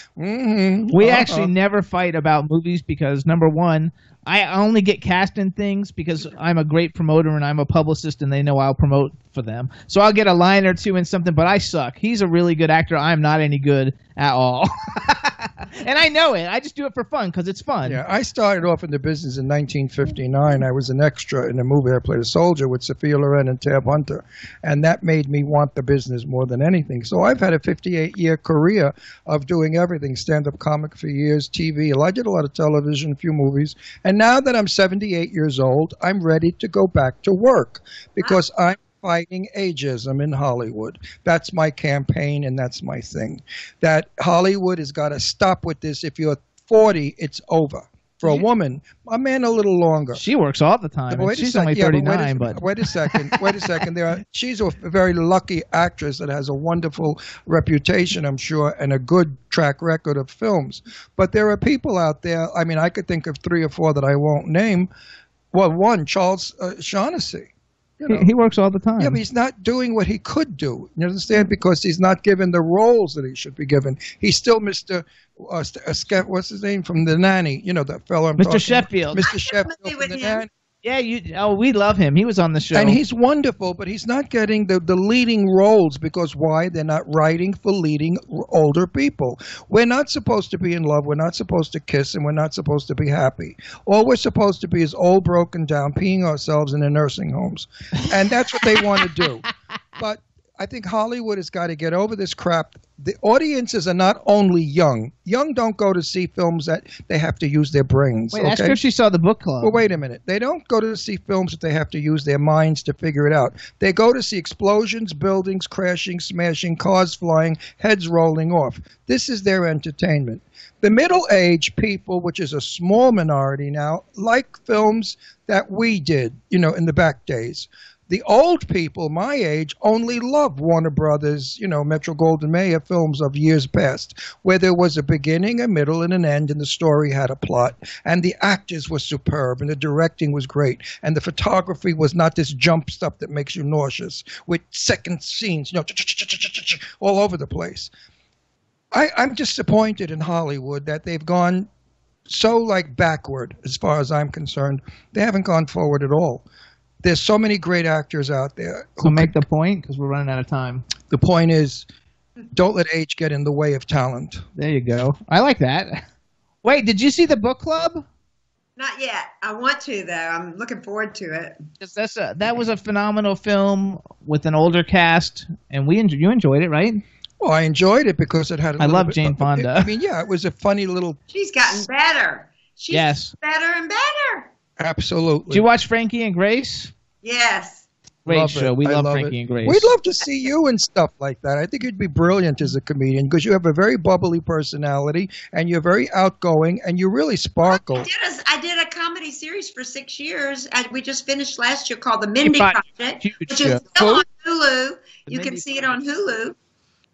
We actually never fight about movies because, number one, I only get cast in things because I'm a great promoter and I'm a publicist and they know I'll promote for them. So I'll get a line or two in something, but I suck. He's a really good actor. I'm not any good at all. And I know it. I just do it for fun because it's fun. Yeah, I started off in the business in 1959. I was an extra in a movie. I played a soldier with Sophia Loren and Tab Hunter. And that made me want the business more than anything. So I've had a 58-year career of doing everything, stand-up comic for years, TV. I did a lot of television, a few movies. And now that I'm 78 years old, I'm ready to go back to work because I'm fighting ageism in Hollywood. That's my campaign and that's my thing. That Hollywood has got to stop with this. If you're 40, it's over. For a woman, a man a little longer. She works all the time. And she's only 39. Wait a second. She's a very lucky actress that has a wonderful reputation, I'm sure, and a good track record of films. But there are people out there, I mean, I could think of 3 or 4 that I won't name. Well, one, Charles Shaughnessy. You know. He works all the time. Yeah, but he's not doing what he could do. You understand? Because he's not given the roles that he should be given. He's still Mr. What's his name from The Nanny? You know that fellow I'm talking Mr. Sheffield. Mr. Sheffield from The Nanny. Yeah, we love him. He was on the show. And he's wonderful, but he's not getting the leading roles because why? They're not writing for leading older people. We're not supposed to be in love. We're not supposed to kiss, and we're not supposed to be happy. All we're supposed to be is old, broken down, peeing ourselves in the nursing homes. And that's what they want to do. But I think Hollywood has got to get over this crap. The audiences are not only young. Young don't go to see films that they have to use their brains. Wait, ask her if she saw the book club. Well, wait a minute. They don't go to see films that they have to use their minds to figure it out. They go to see explosions, buildings crashing, smashing, cars flying, heads rolling off. This is their entertainment. The middle-aged people, which is a small minority now, like films that we did, in the back days. The old people, my age, only love Warner Brothers, Metro-Goldwyn-Mayer films of years past, where there was a beginning, a middle, and an end, and the story had a plot. And the actors were superb, and the directing was great. And the photography was not this jump stuff that makes you nauseous, with second scenes, all over the place. I'm disappointed in Hollywood that they've gone so, backward, as far as I'm concerned. They haven't gone forward at all. There's so many great actors out there. So make the point, because we're running out of time. The point is, don't let age get in the way of talent. There you go. I like that. Wait, did you see the book club? Not yet. I want to, though. I'm looking forward to it. That was a phenomenal film with an older cast, and you enjoyed it, right? Well, I enjoyed it because it had a I love Jane Fonda. It was a funny little... She's gotten better. She's better and better. Absolutely. Did you watch Frankie and Grace? Yes. Great show. We love Frankie and Grace. We'd love to see you and stuff like that. I think you'd be brilliant as a comedian because you have a very bubbly personality and you're very outgoing and you really sparkle. I did a comedy series for 6 years. We just finished last year called The Mindy Project, which is still on Hulu. You can see it on Hulu.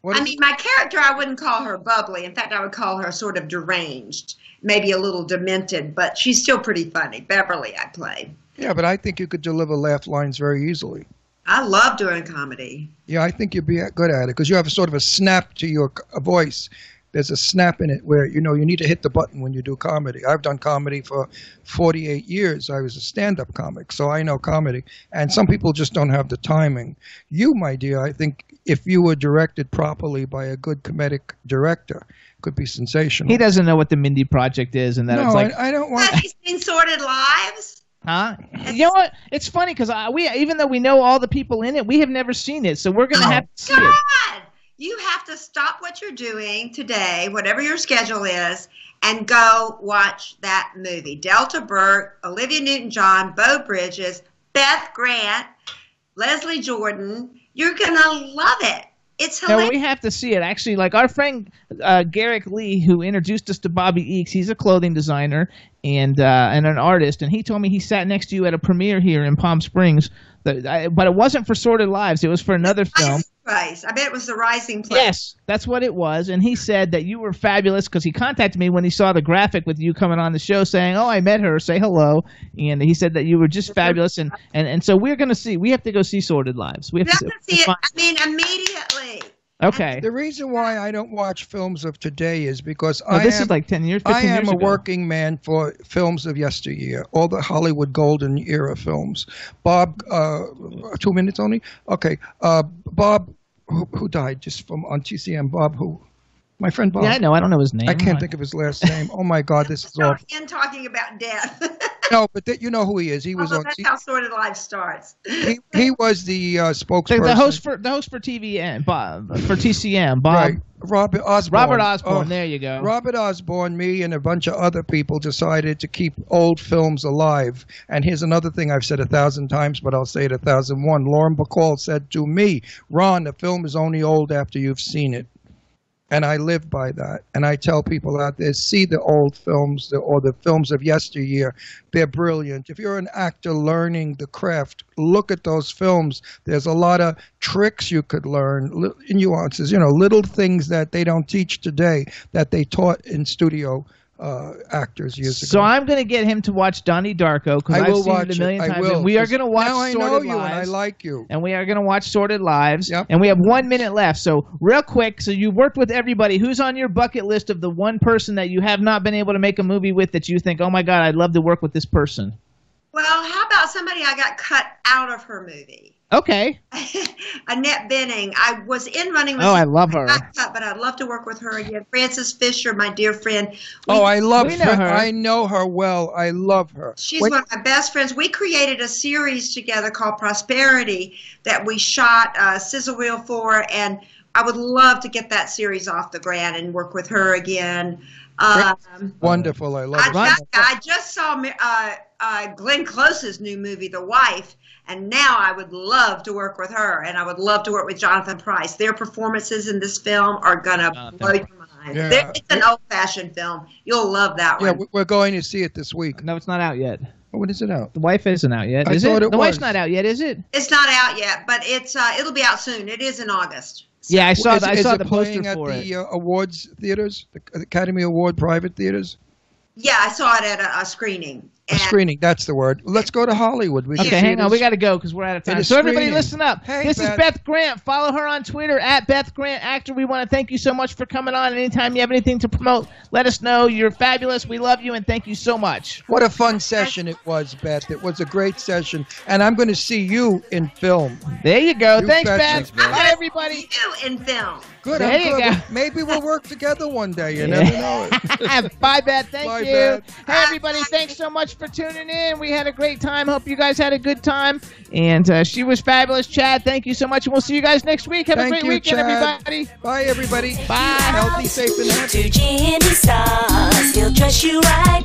My character, I wouldn't call her bubbly. In fact, I would call her sort of deranged, maybe a little demented, but she's still pretty funny. Beverly, I play. Yeah, but I think you could deliver laugh lines very easily. I love doing comedy. Yeah, I think you'd be good at it because you have a sort of a snap to your voice. There's a snap in it where, you need to hit the button when you do comedy. I've done comedy for 48 years. I was a stand-up comic, so I know comedy. And some people just don't have the timing. You, my dear, I think if you were directed properly by a good comedic director, could be sensational. He doesn't know what the Mindy Project is, and that it's like... I don't want... Have you seen Sordid Lives? Huh? You know what? It's funny because even though we know all the people in it, we have never seen it, so we're going to have to see it. You have to stop what you're doing today, whatever your schedule is, and go watch that movie. Delta Burke, Olivia Newton-John, Beau Bridges, Beth Grant, Leslie Jordan. You're going to love it. It's hilarious. No, we have to see it. Actually, like our friend Garrick Lee, who introduced us to Bobby Eakes, he's a clothing designer and an artist, and he told me he sat next to you at a premiere here in Palm Springs. But it wasn't for Sordid Lives. It was for another film. Place. I bet it was the Rising Place. Yes, that's what it was. And he said that you were fabulous because he contacted me when he saw the graphic with you coming on the show saying, "Oh, I met her. Say hello." And he said that you were just fabulous. And so we have to go see Sordid Lives. We have to see it. I mean, immediately. Okay. The reason why I don't watch films of today is because this is like 10 years, 15 I am years a ago. working man for films of yesteryear, all the Hollywood golden era films. Bob, 2 minutes only? Okay. Bob, who died just on TCM, Bob who? My friend Bob. Yeah, I know. I don't know his name. I can't think of his last name. Oh, my God, this is awful. And talking about death. No, but you know who he is. He was on. That's how Sordid Life starts. He was the spokesperson. The host for TVN, Bob, for TCM, Bob. Right. Robert Osborne. There you go. Robert Osborne, me, and a bunch of other people decided to keep old films alive. And here's another thing I've said 1,000 times, but I'll say it 1,001. Lauren Bacall said to me, "Ron, the film is only old after you've seen it." And I live by that. And I tell people out there, see the old films or the films of yesteryear. They're brilliant. If you're an actor learning the craft, look at those films. There's a lot of tricks you could learn, nuances, little things that they don't teach today that they taught in studio actors years ago. So I'm going to get him to watch Donnie Darko because I've seen it a million times. And we are going to watch Now I Sordid know you Lives. and I like you. And we are going to watch Sordid Lives. Yep. And we have 1 minute left. So real quick, so you worked with everybody. Who's on your bucket list of the one person that you have not been able to make a movie with that you think, oh my God, I'd love to work with this person? Well, how about somebody I got cut out of her movie? Okay. Annette Bening. I was in Running with I love her. But I'd love to work with her again. Frances Fisher, my dear friend. I love her. I know her well. I love her. She's one of my best friends. We created a series together called Prosperity that we shot sizzle reel for, and I would love to get that series off the ground and work with her again. Wonderful. I love it. I just saw Glenn Close's new movie, The Wife, and now I would love to work with her, and I would love to work with Jonathan Pryce. Their performances in this film are going to blow your mind. Yeah. It's an old-fashioned film. You'll love that one. Yeah, we're going to see it this week. No, it's not out yet. When is it out? The Wife isn't out yet. I thought it The was. Wife's not out yet, is it? It's not out yet, but it'll be out soon. It is in August. Yeah, I saw Is the it poster playing for at it. the awards theaters, the Academy Award private theaters? Yeah, I saw it at a screening. A screening, that's the word. Let's go to Hollywood. We Okay, hang on. We got to go because we're out of time. So everybody listen up. Hey, this is Beth Grant. Follow her on Twitter at Beth Grant Actor. We want to thank you so much for coming on. Anytime you have anything to promote, let us know. You're fabulous. We love you, and thank you so much. What a fun session it was, Beth. It was a great session. And I'm going to see you in film. There you go. You Thanks, betcha. Beth. Bye, everybody. You in film. Good. There you go. Maybe we'll work together one day. You never know it. Bye, Beth. Thank Bye, you. Beth. Hey, everybody. Thanks so much for tuning in. We had a great time. Hope you guys had a good time. And she was fabulous. Chad, thank you so much. And we'll see you guys next week. Have a great weekend, everybody. Bye, everybody. Bye. Healthy, safe, and happy. To Jimmy Stars, he'll dress you right.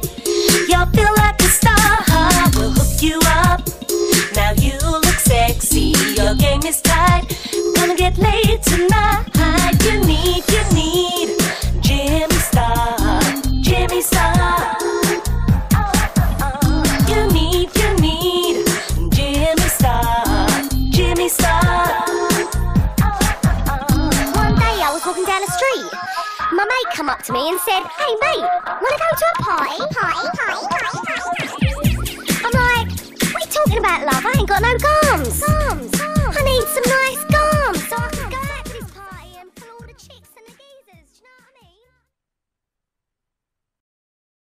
You'll feel like a star. We'll hook you up. Now you look sexy. Your game is tight. Gonna get laid tonight. You need Jimmy Star. Jimmy Star. You need Jimmy Star. Jimmy Star. One day I was walking down the street. My mate come up to me and said, "Hey mate, wanna go to a party?" I'm like, "What are you talking about, love? I ain't got no gums."